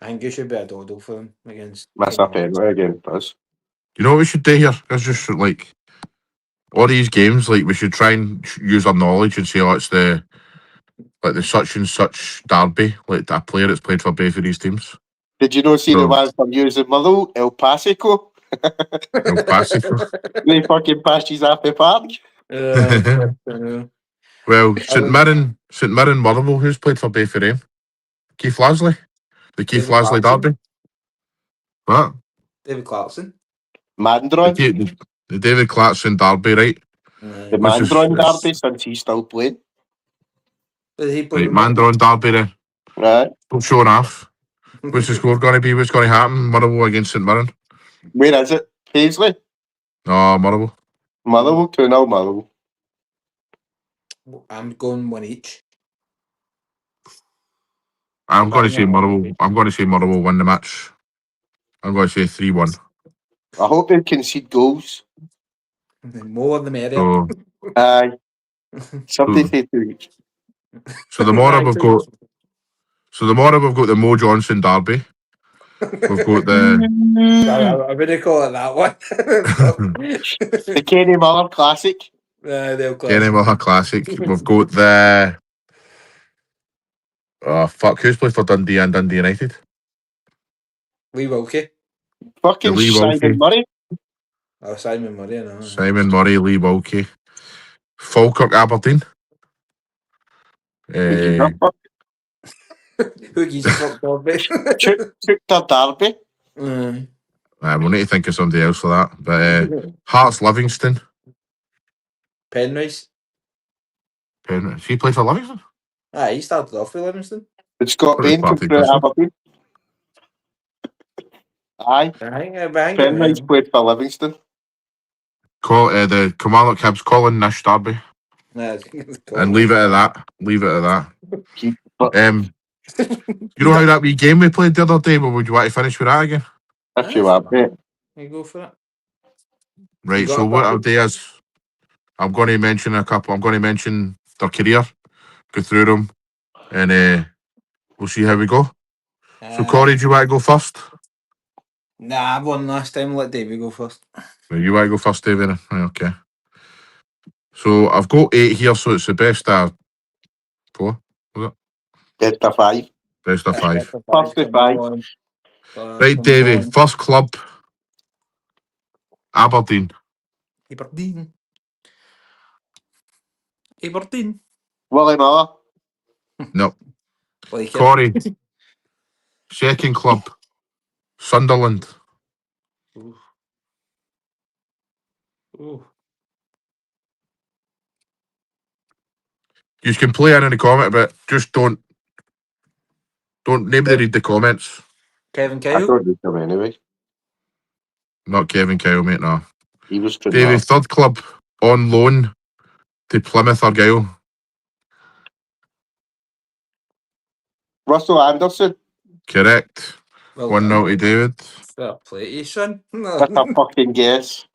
S3: I think it should be a dodo for them against
S2: Miss a
S3: Kilmarnock.
S2: penalty again, us.
S1: You know what we should do here? It's just like all these games, like we should try and use our knowledge and say, oh, it's the such and such derby, like a player that's played for both of these teams.
S2: Did you not see the
S1: So-
S2: one from using Motherwell, El Pasico?
S1: El Pasico.
S2: They fucking passed his half the park.
S1: Well, St Mirren, Motherwell, who's played for both of them? Keith Lasley? The Keith
S3: David
S1: Lasley
S3: Clarkson.
S1: derby? What?
S3: David Clarkson.
S2: Mandron.
S1: The David Clarkson derby, right?
S2: The
S1: Which is-
S2: Mandron derby, since he's still playing.
S3: Did he play
S1: Right,
S3: with Motherwell?
S1: Mandron derby there.
S2: Right.
S1: Don't show enough. What's the score going to be? What's going to happen? Motherwell against St Mirren?
S2: Where is it? Paisley?
S1: No, Motherwell.
S2: Motherwell, 2-0 Motherwell.
S3: I'm going one each.
S1: I'm going to say Motherwell win the match. I'm going to say 3-1.
S2: I hope they concede goals.
S3: The more the merrier.
S1: So,
S2: Aye. Somebody say 2 each.
S1: so tomorrow we've got the Mo Johnson derby. We've got the
S3: I wouldn't call it that one.
S2: The Kenny Miller Classic.
S3: They'll
S1: Kenny Miller Classic. We've got the who's played for Dundee and Dundee United?
S3: Lee Wilkie.
S2: Fucking
S1: Lee Wilkie.
S2: Simon Murray.
S3: Oh, Simon Murray, I know.
S1: Simon Murray, Lee Wilkie. Falkirk Aberdeen.
S3: Who gives a fuck, Bobby?
S2: Took their derby.
S1: We'll need to think of somebody else for that. But Hearts Livingston.
S3: Penrith.
S1: Has he played for Livingston?
S3: He started off with Livingston.
S2: It's Scott
S1: Probably
S2: Bain took
S1: party
S2: through
S1: person.
S2: Aberdeen. Aye. Penrith played for Livingston.
S1: The Kilmarnock Hibs Colin Nish derby.
S3: Nah,
S1: And leave it at that. Leave it at that.
S2: But
S1: You know how that wee game we played the other day? Well, would you want to finish with that again?
S2: if you want, mate.
S3: You go for it.
S1: Right.
S3: got
S1: So
S3: a
S1: what I'll
S3: couple?
S1: do is I'm going to mention a couple. I'm going to mention their career, go through them, and we'll see how we go. So Corey, do you want to go first?
S3: Nah, I won last time. Let Davey go first.
S1: Right, you want to go first, David? Right, okay. So I've got 8 here, so it's the best of 4. Was it?
S2: Best of 5.
S1: Best of 5.
S2: First of 5.
S1: Right, Davey. First club, Aberdeen.
S3: Aberdeen. Aberdeen.
S2: Willie Miller.
S1: No.
S3: Like it.
S1: Corey. Second club, Sunderland.
S3: Ooh. Ooh.
S1: You can play in the comment, but just don't nobody read the comments.
S3: Kevin
S2: I
S3: Kyle.
S2: don't need him anyway.
S1: Not Kevin Kyle, mate, no.
S2: He was good.
S1: Davey, third club, on loan to Plymouth Argyle.
S2: Russell Anderson.
S1: Correct.
S3: Well
S1: 1-0
S3: done.
S1: to David.
S3: Fair play to you, son.
S2: That's a fucking guess.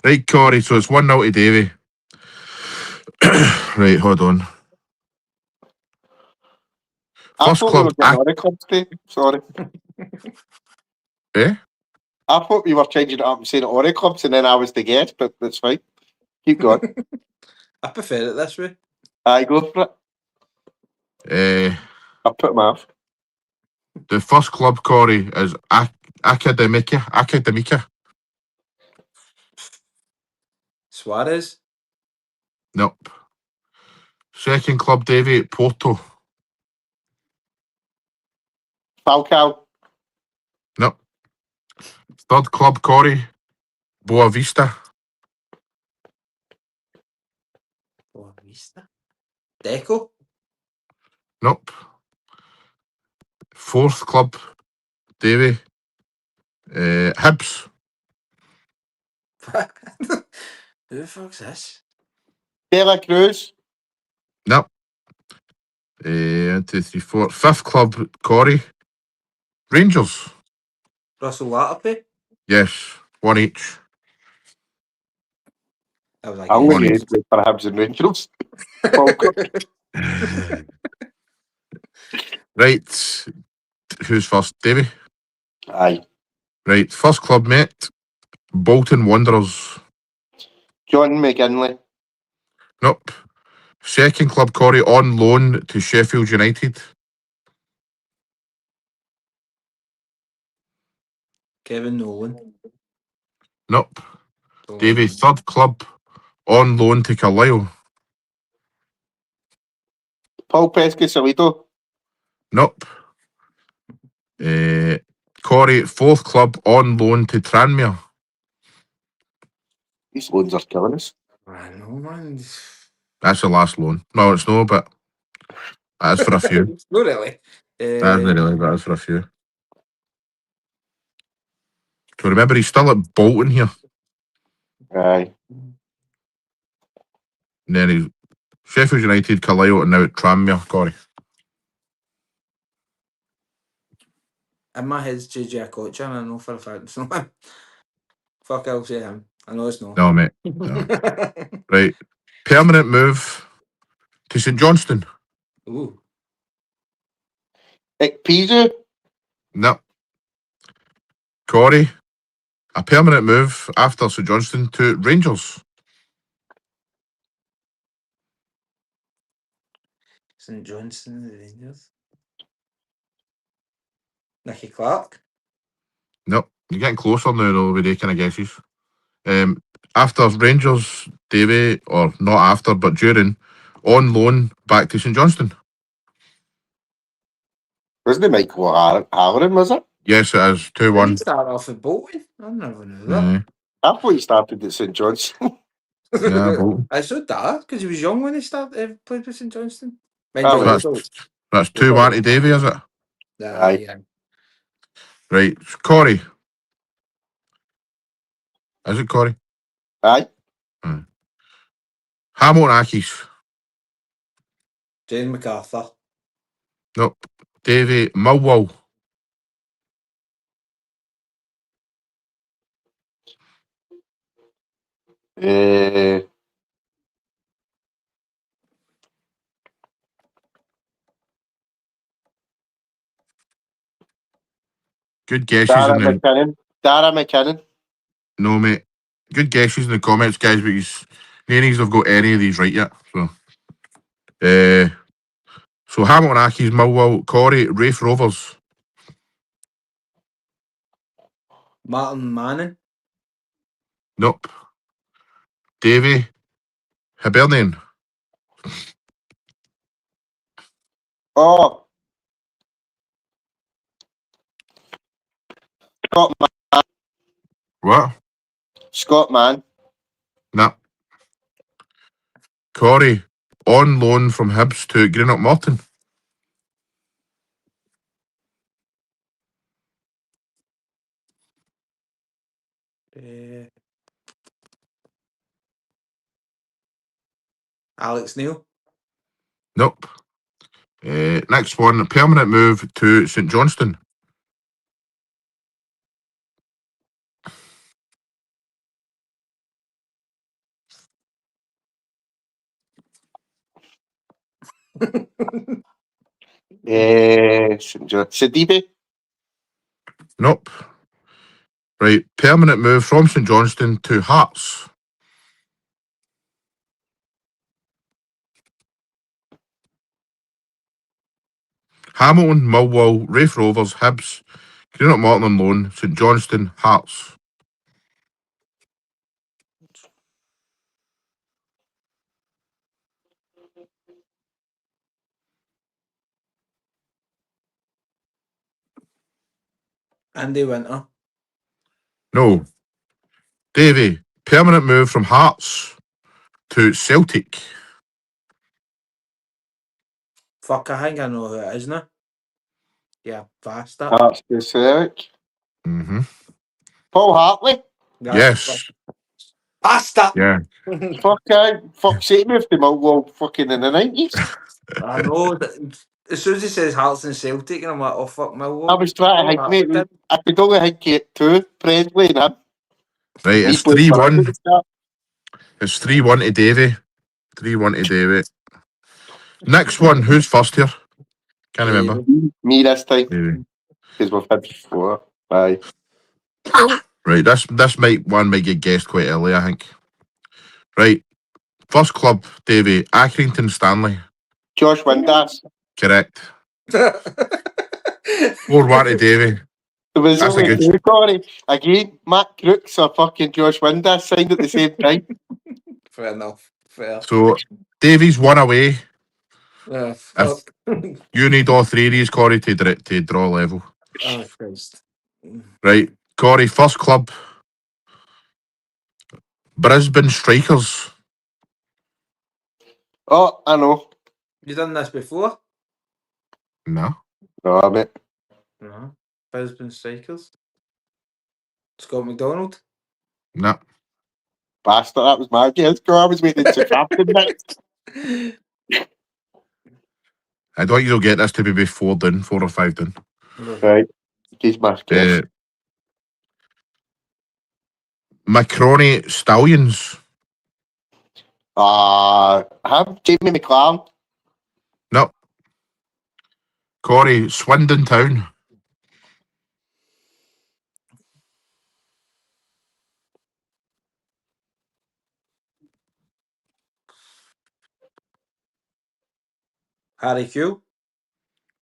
S1: Right, Corey, so it's 1-0 to Davey. Right, hold on.
S2: I
S1: First
S2: thought we
S1: club,
S2: were getting all the clubs today. Sorry.
S1: eh?
S2: I thought we were changing it up and saying all the clubs, and then I was the guest, but that's fine. Keep going.
S3: I prefer it this way.
S2: I go for it. I put him off.
S1: The first club, Corey, is Academica.
S3: Suarez.
S1: Nope. Second club, Davey, Porto.
S2: Falcao.
S1: Nope. Third club, Corey, Boa Vista.
S3: Boa Vista. Deco.
S1: Nope. Fourth club, Davey, Hibs.
S3: Who the fuck's this?
S2: De La Cruz.
S1: Nope. 1, 2, 3, 4. Fifth club, Corey, Rangers.
S3: Russell Latterpy.
S1: Yes, 1 each.
S3: That was like
S2: I'm going to
S1: Money.
S2: use it for Hibs and Rangers. Falcao.
S1: Right. Who's first? Davey?
S2: Aye.
S1: Right. First club, mate, Bolton Wanderers.
S2: John McGinley.
S1: Nope. Second club, Corey, on loan to Sheffield United.
S3: Kevin Nolan.
S1: Nope.
S3: Don't
S1: Davey,
S3: like him.
S1: third club, on loan to Carlisle.
S2: Paul Pescasolido.
S1: Nope. Corey, fourth club, on loan to Tranmere.
S2: These loans are killing us.
S3: I know, man.
S1: That's the last loan. No, it's no, but that's for a few.
S3: Not really.
S1: That's not really, but that's for a few. So remember, he's still at Bolton here.
S2: Aye.
S1: And then he's Sheffield United, Carlisle, and now at Tranmere, Corey.
S3: In my head's JJ Okocha, and I know for a fact it's not him. Fuck, I'll say him. I know it's not.
S1: No, mate. No. Right. Permanent move to St Johnstone.
S3: Ooh.
S2: Ekpizu.
S1: No. Corey, a permanent move after St Johnstone to Rangers.
S3: St Johnstone, the Rangers. Nicky Clark.
S1: Nope. You're getting closer now, though, with the kind of guesses. After Rangers, Davey, or not after, but during, on loan back to St Johnstone.
S2: Wasn't it Michael Halloran, was it?
S1: Yes, it is.
S3: Did he
S1: 2-1.
S3: start off at Bolton? I never knew
S1: Yeah,
S2: I thought he started at St John's.
S1: yeah,
S3: that.
S1: Bolton.
S3: I saw that because he was young when he started played with St Johnstone. Mind
S2: Oh,
S3: you,
S2: well.
S1: That's 2-1 to Davey, is it?
S2: Aye.
S3: yeah.
S1: Right. Corey. Is it Corey?
S2: Aye.
S1: Hamilton Accies.
S3: Jane MacArthur.
S1: Nope. Davy Millwall. Good guesses in the
S2: Dara McKinnon.
S1: no mate. Good guesses in the comments, guys. But none of you have got any of these right yet. So Hamilton Accies, Millwall, Corey, Rafe Rovers.
S3: Martin Manning.
S1: Nope. Davy Hibernian.
S2: Oh, Scott,
S1: What?
S2: Scott Man.
S1: Nah. Corey, on loan from Hibs to Greenock Morton.
S3: Alex Neil.
S1: Nope. Next one, permanent move to St Johnstone.
S2: Sidibe.
S1: Nope. Right, permanent move from St Johnstone to Hearts. Hamilton, Millwall, Rafe Rovers, Hibs, Greenock Morton on loan, St Johnstone, Hearts.
S3: Andy Winter.
S1: No. Davy, permanent move from Hearts to Celtic.
S3: Fuck, I think I know who it is now. Yeah, faster.
S2: That's the Celtic.
S1: Mm-hmm.
S2: Paul Hartley.
S1: Yes.
S3: Faster.
S1: Yeah.
S2: Fuck's sake, moved to Millwall fucking in the 90s.
S3: I know. As soon as he says Hearts and Celtic, and I'm like, oh fuck, Millwall.
S2: I was trying to think,
S3: Hartley
S2: mate.
S3: did.
S2: I could only think it two, Presley and him.
S1: Right,
S2: Me
S1: it's
S2: playing for us
S1: 3-1.
S2: at the start.
S1: It's 3-1 to Davy. 3-1 to Davy. Next one, who's first here? Can't remember.
S2: Me this time,
S1: Davy.
S2: because we've had 4. Aye.
S1: Right, this might get guessed quite early, I think. Right, first club, Davy, Accrington Stanley.
S2: Josh Windass.
S1: Correct. 4-1 to Davy.
S2: There was
S1: That's a
S2: only
S1: good.
S2: 2, Corey. Again, Matt Crooks or fucking Josh Windass signed at the same time.
S3: Fair enough. Fair.
S1: So Davy's one away.
S3: Fuck.
S1: You need all three of these, Corey, to draw level.
S3: Oh Christ.
S1: Right, Corey, first club, Brisbane Strikers.
S2: Oh, I know.
S3: You done this before?
S1: No.
S2: No, mate.
S3: No. Brisbane Strikers. Scott McDonald.
S1: No.
S2: Bastard, that was my guess. I was waiting to captain next.
S1: I don't think you'll get this to be 4 down, 4 or 5 down.
S2: Right. He's my guess.
S1: Macroney Stallions.
S2: Have Jamie McLaren.
S1: No. Corey, Swindon Town.
S3: Harry Q.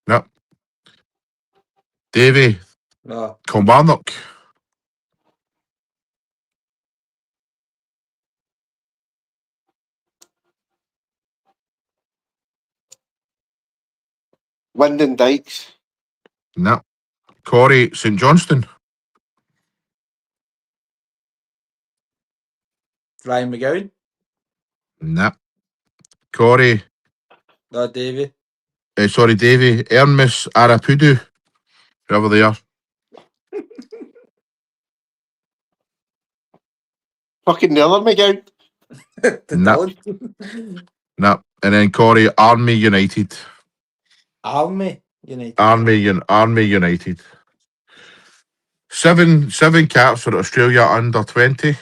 S1: No. Davy,
S3: No.
S1: Kilmarnock.
S2: Wyndon Dykes.
S1: No. Corey, St Johnstone.
S3: Ryan McGowan.
S1: No. Corey,
S3: No, Davy.
S1: Davy, Ernest Arapudu. Whoever they are.
S2: Fucking Neller McGowan.
S3: The
S1: No.
S3: Dylan.
S1: No. And then Corey, Army United.
S3: Army United.
S1: Army United. Seven caps for Australia under 20.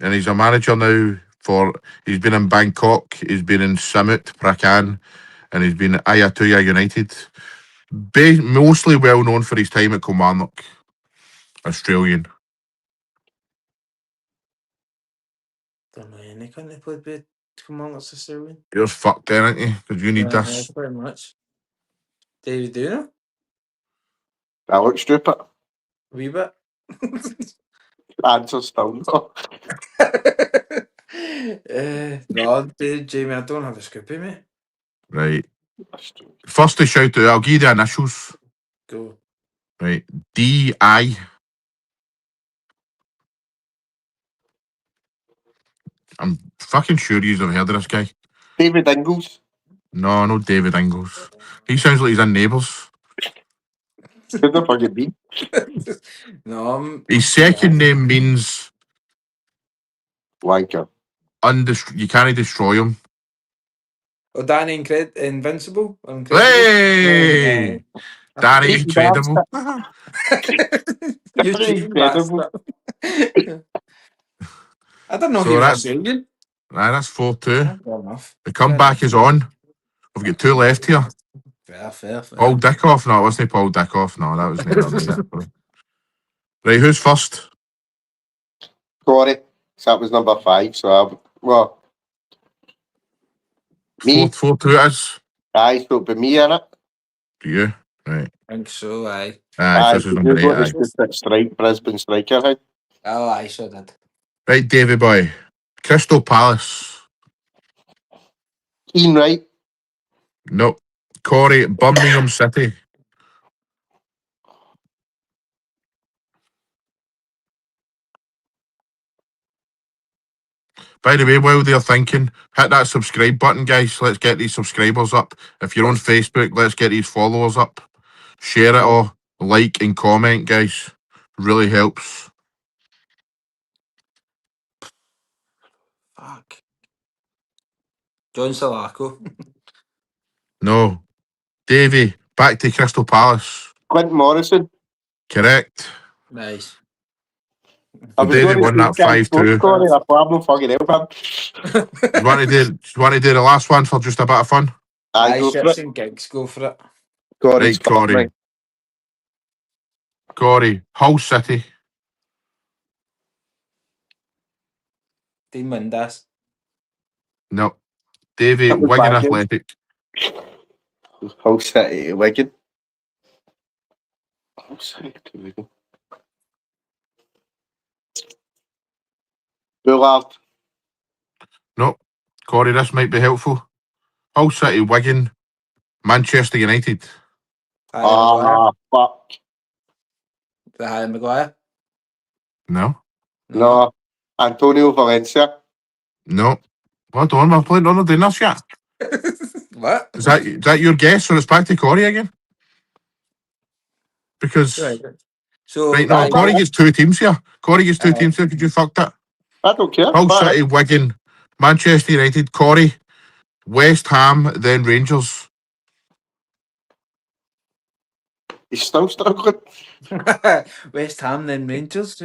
S1: And he's a manager now he's been in Bangkok, he's been in Samut, Prakan, and he's been at Ayutthaya United. Mostly well known for his time at Kilmarnock. Australian.
S3: Don't know any country played with Kilmarnock's Australian.
S1: You're fucked then, aren't you? Because you need this.
S3: Pretty much. David, do you know?
S2: I look stupid.
S3: A wee bit.
S2: Answer still no.
S3: No, Jamie, I don't have a scoopy, mate.
S1: Right. First to shout out, I'll give you the initials.
S3: Go.
S1: Right. D.I. I'm fucking sure you've heard of this guy.
S2: David Ingles.
S1: No, no David Ingles. He sounds like he's in Neighbours.
S2: Could the fucking be?
S3: No,
S1: His second name means
S2: Wanker.
S1: you can't destroy him.
S3: Oh, Danny Invincible? Or Incredible?
S1: Hey! Danny
S2: Cheating
S1: Incredible.
S3: You cheating
S2: Incredible.
S3: bastard. I don't know
S1: So
S3: he was
S1: that's-
S3: Australian.
S1: That's 4-2.
S3: Fair enough.
S1: The comeback is on. We've got two left here.
S3: Fair.
S1: Paul Dickoff. No, it wasn't Paul Dickoff. No, that was me. Right, who's first?
S2: Corey. So that was number 5. So me.
S1: 4-2 it is.
S2: Aye, so it'll be me in it.
S1: For you. Right.
S3: I think so, aye.
S1: Aye, this is number 8. Aye.
S2: Brisbane striker. Aye.
S3: Oh, I sure did.
S1: Right, Davy boy. Crystal Palace.
S2: Ian Wright.
S1: No. Corey, Birmingham City. By the way, while they're thinking, hit that subscribe button, guys. Let's get these subscribers up. If you're on Facebook, let's get these followers up. Share it all. Like and comment, guys. Really helps.
S3: Fuck. John Salako.
S1: No. Davy, back to Crystal Palace.
S2: Quentin Morrison.
S1: Correct.
S3: Nice.
S2: I
S1: So
S2: was
S1: Davy
S2: going
S1: won
S2: to
S1: that
S2: say
S1: 5-2.
S2: Corey, I probably fucking help him.
S1: You want to do the last one for just a bit of fun?
S2: Aye,
S3: Aye,
S2: go for
S3: ships
S2: it.
S3: and gigs, go for it.
S2: Corey's
S1: Right, Corey.
S2: coming.
S1: Corey, Hull City.
S3: Dean Windass.
S1: No. Davy,
S2: That was
S1: Wigan
S2: Wigan.
S1: Athletic.
S2: Hull City to Wigan. Hull City to Wigan. Bullard.
S1: No. Corey, this might be helpful. Hull City, Wigan, Manchester United.
S3: Harry Maguire.
S2: Fuck.
S3: The Harry Maguire.
S1: No.
S2: No. Antonio Valencia.
S1: No. Hold on, we're playing on doing this yet.
S3: What?
S1: Is that your guess? So it's back to Corey again? Because
S3: Right. So,
S1: right now,
S3: aye,
S1: Corey gets 2 teams here. Corey gets 2
S3: Aye.
S1: teams here. Could you fuck that?
S2: I don't care.
S1: Hull
S2: Bye.
S1: City, Wigan, Manchester United, Corey, West Ham, then Rangers.
S2: He's still struggling.
S3: West Ham, then Rangers.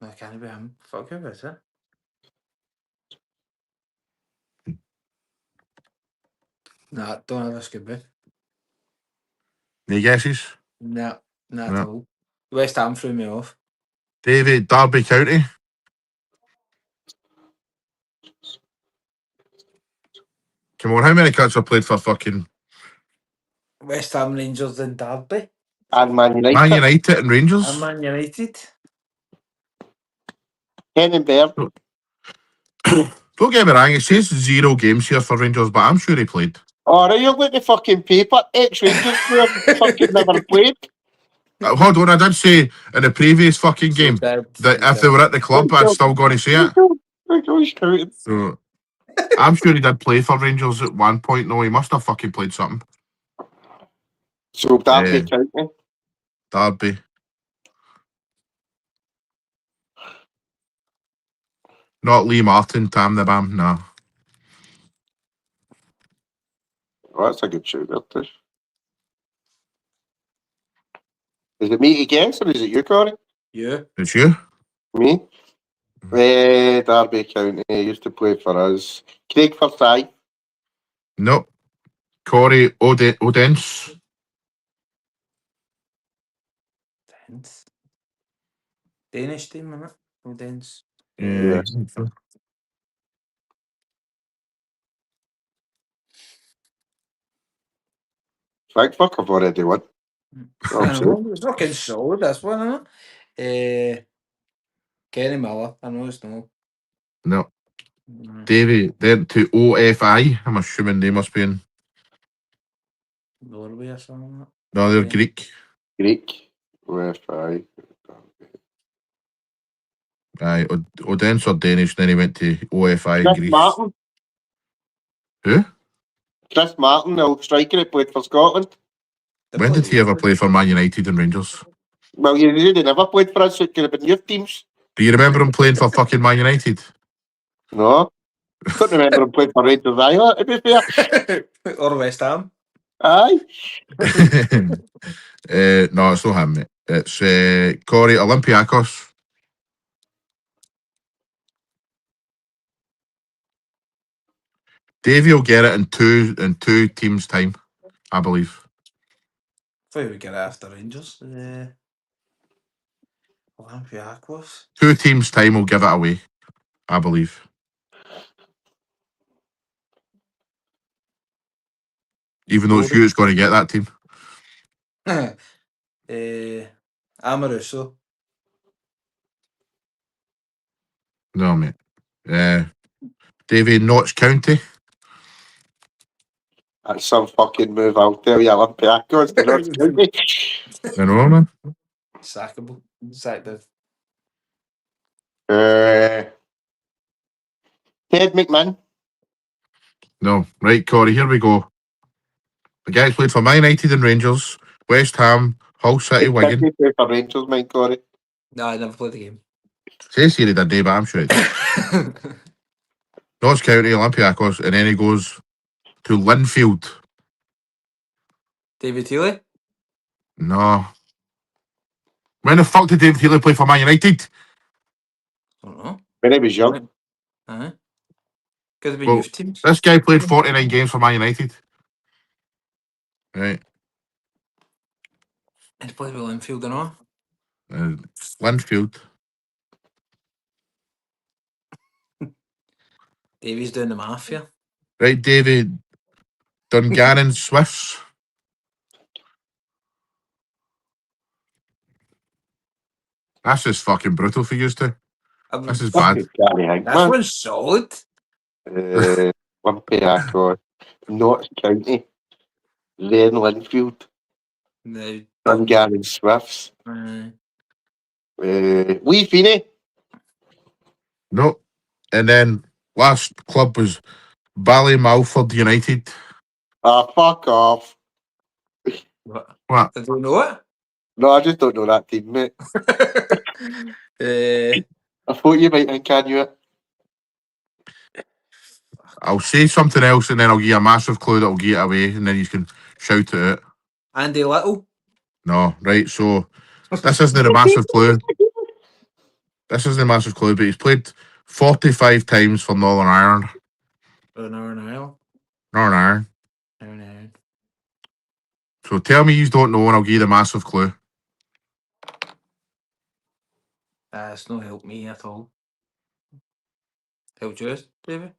S3: No, can't be him. Fuck, who is it? Nah, don't have a Scooby.
S1: Any guesses?
S3: Nah, not
S1: No.
S3: at all. West Ham threw me off.
S1: David, Derby County. Come on, how many cuts have played for fucking
S3: West Ham, Rangers, and Derby.
S2: And Man United.
S1: Man United and Rangers?
S3: And Man United.
S2: Ken and Bear.
S1: Don't get me wrong, it says 0 games here for Rangers, but I'm sure he played.
S2: Alright, you're like the fucking paper. Ex-Rangers player fucking never played.
S1: Hold on, I did say in the previous fucking game that if they were at the club, I'd still go to say it. So I'm sure he did play for Rangers at one point. No, he must have fucking played something.
S2: So Derby
S1: Eh.
S2: County.
S1: Derby. Not Lee Martin, Tam the Bam, no.
S2: Oh, that's a good show, that is. Is it me against or is it you, Corey?
S3: Yeah.
S1: It's you?
S2: Me? Derby County used to play for us. Craig Forsyth.
S1: Nope. Corey Odense.
S3: Dance. Danish team, innit? No dance.
S1: Yeah.
S2: Thank fuck, I've already won.
S3: I know, it's fucking solid, this one, isn't it? Kenny Miller, I know it's no.
S1: No. Davy, then to OFI. I'm assuming they must be in.
S3: Norway or something.
S1: No, they're
S3: Yeah.
S1: Greek.
S2: Greek. OFI.
S1: Aye, Odense or Danish, then he went to OFI
S2: Chris
S1: Greece.
S2: Martin.
S1: Who?
S2: Chris Martin, the old striker that played for Scotland.
S1: When did he ever play for Man United and Rangers?
S2: Well, you really never played for us, so it could have been your teams.
S1: Do you remember him playing for fucking Man United?
S2: No. Couldn't remember him playing for Rangers either, to be fair.
S3: Or West Ham.
S2: Aye.
S1: No, it's not him, mate. It's Corey Olympiacos. Davey will get it in two teams' time, I believe.
S3: Thought we get it after Rangers. Olympiacos.
S1: 2 teams' time will give it away, I believe. Even though it's you that's going to get that team.
S3: Amoruso.
S1: No, mate. Davey, Notts County.
S2: That's some fucking move, I'll tell you, Olympiacos. They're not County.
S1: I know, man.
S3: Sackable. Sacked the
S2: Ted McMahon.
S1: No. Right, Corey, here we go. The guy's played for Man United and Rangers, West Ham, Hull City, Wigan.
S2: He played for Rangers, mate, Corey.
S3: No, I never played the game.
S1: Says here he did, but I'm sure he did. Notts County, Olympiacos, and then he goes to Linfield.
S3: David Healy?
S1: No. When the fuck did David Healy play for Man United?
S3: I don't know.
S2: When he was young.
S3: Could have been
S1: Well,
S3: youth teams.
S1: This guy played 49 games for Man United. Right.
S3: He's played with Linfield and all.
S1: Linfield.
S3: Davy's doing the mafia.
S1: Right, David. Dungannon Swifts. That's just fucking brutal for you two. This is bad.
S3: This one's solid.
S2: Olympiacos. Notts County. Then Linfield.
S3: No.
S2: Dungannon Swifts.
S3: Uh,
S2: Lee Feeney.
S1: No. And then last club was Ballymalford United.
S2: Fuck off.
S3: what?
S1: What?
S3: I don't know it.
S2: No, I just don't know that team, mate. I thought you might think I knew it.
S1: I'll say something else and then I'll give you a massive clue that'll give it away and then you can shout it out.
S3: Andy Little.
S1: No, right, so this isn't a massive clue. This isn't a massive clue, but he's played 45 times for Northern Ireland.
S3: Northern Ireland.
S1: Northern Ireland.
S3: Northern Ireland.
S1: So tell me you don't know and I'll give you the massive clue.
S3: It's not helped me at all. Helped you, David?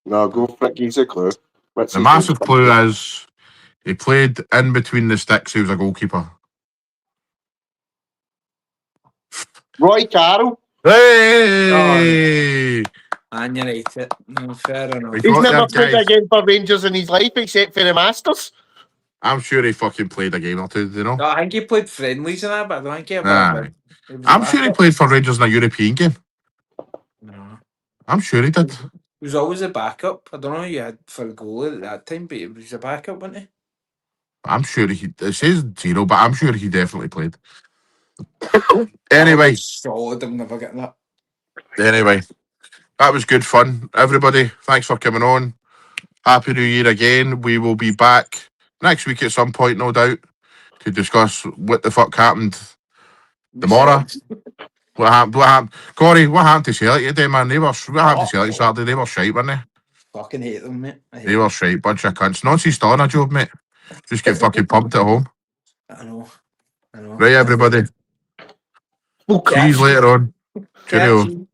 S2: No, go for it. Give us a clue. What's
S1: The
S2: his
S1: massive
S2: name?
S1: clue is he played in between the sticks. He was a goalkeeper.
S2: Roy Carroll.
S1: Hey!
S3: And you're right. No, fair enough.
S1: We
S2: He's
S1: thought
S2: never
S1: that
S2: played
S1: guy-
S2: a game for Rangers in his life except for the Masters.
S1: I'm sure he fucking played a game or two, do you know?
S3: No, I think he played friendlies and that, but I don't think he ever.
S1: Aye.
S3: He was
S1: I'm
S3: a
S1: sure he
S3: backup.
S1: played for Rangers in a European game.
S3: No.
S1: I'm sure he did.
S3: He was always a backup. I don't know who you had for the goal at that time, but he was a backup, wasn't he?
S1: I'm sure it says 0, but I'm sure he definitely played. Anyway,
S3: solid. I'm never getting that.
S1: anyway, that was good fun. Everybody, thanks for coming on. Happy New Year again. We will be back next week at some point, no doubt, to discuss what the fuck happened tomorrow. What happened? What happened? Corey, what happened to Celtic today, man? What happened to Celtic Saturday? They were shite, weren't they?
S3: Fucking hate them, mate. I hate
S1: They were shite, bunch of cunts. Nonsense still on a job, mate. Just get fucking pumped at home.
S3: I know.
S1: Right, everybody. See you later on. Cheerio.
S3: Catch you.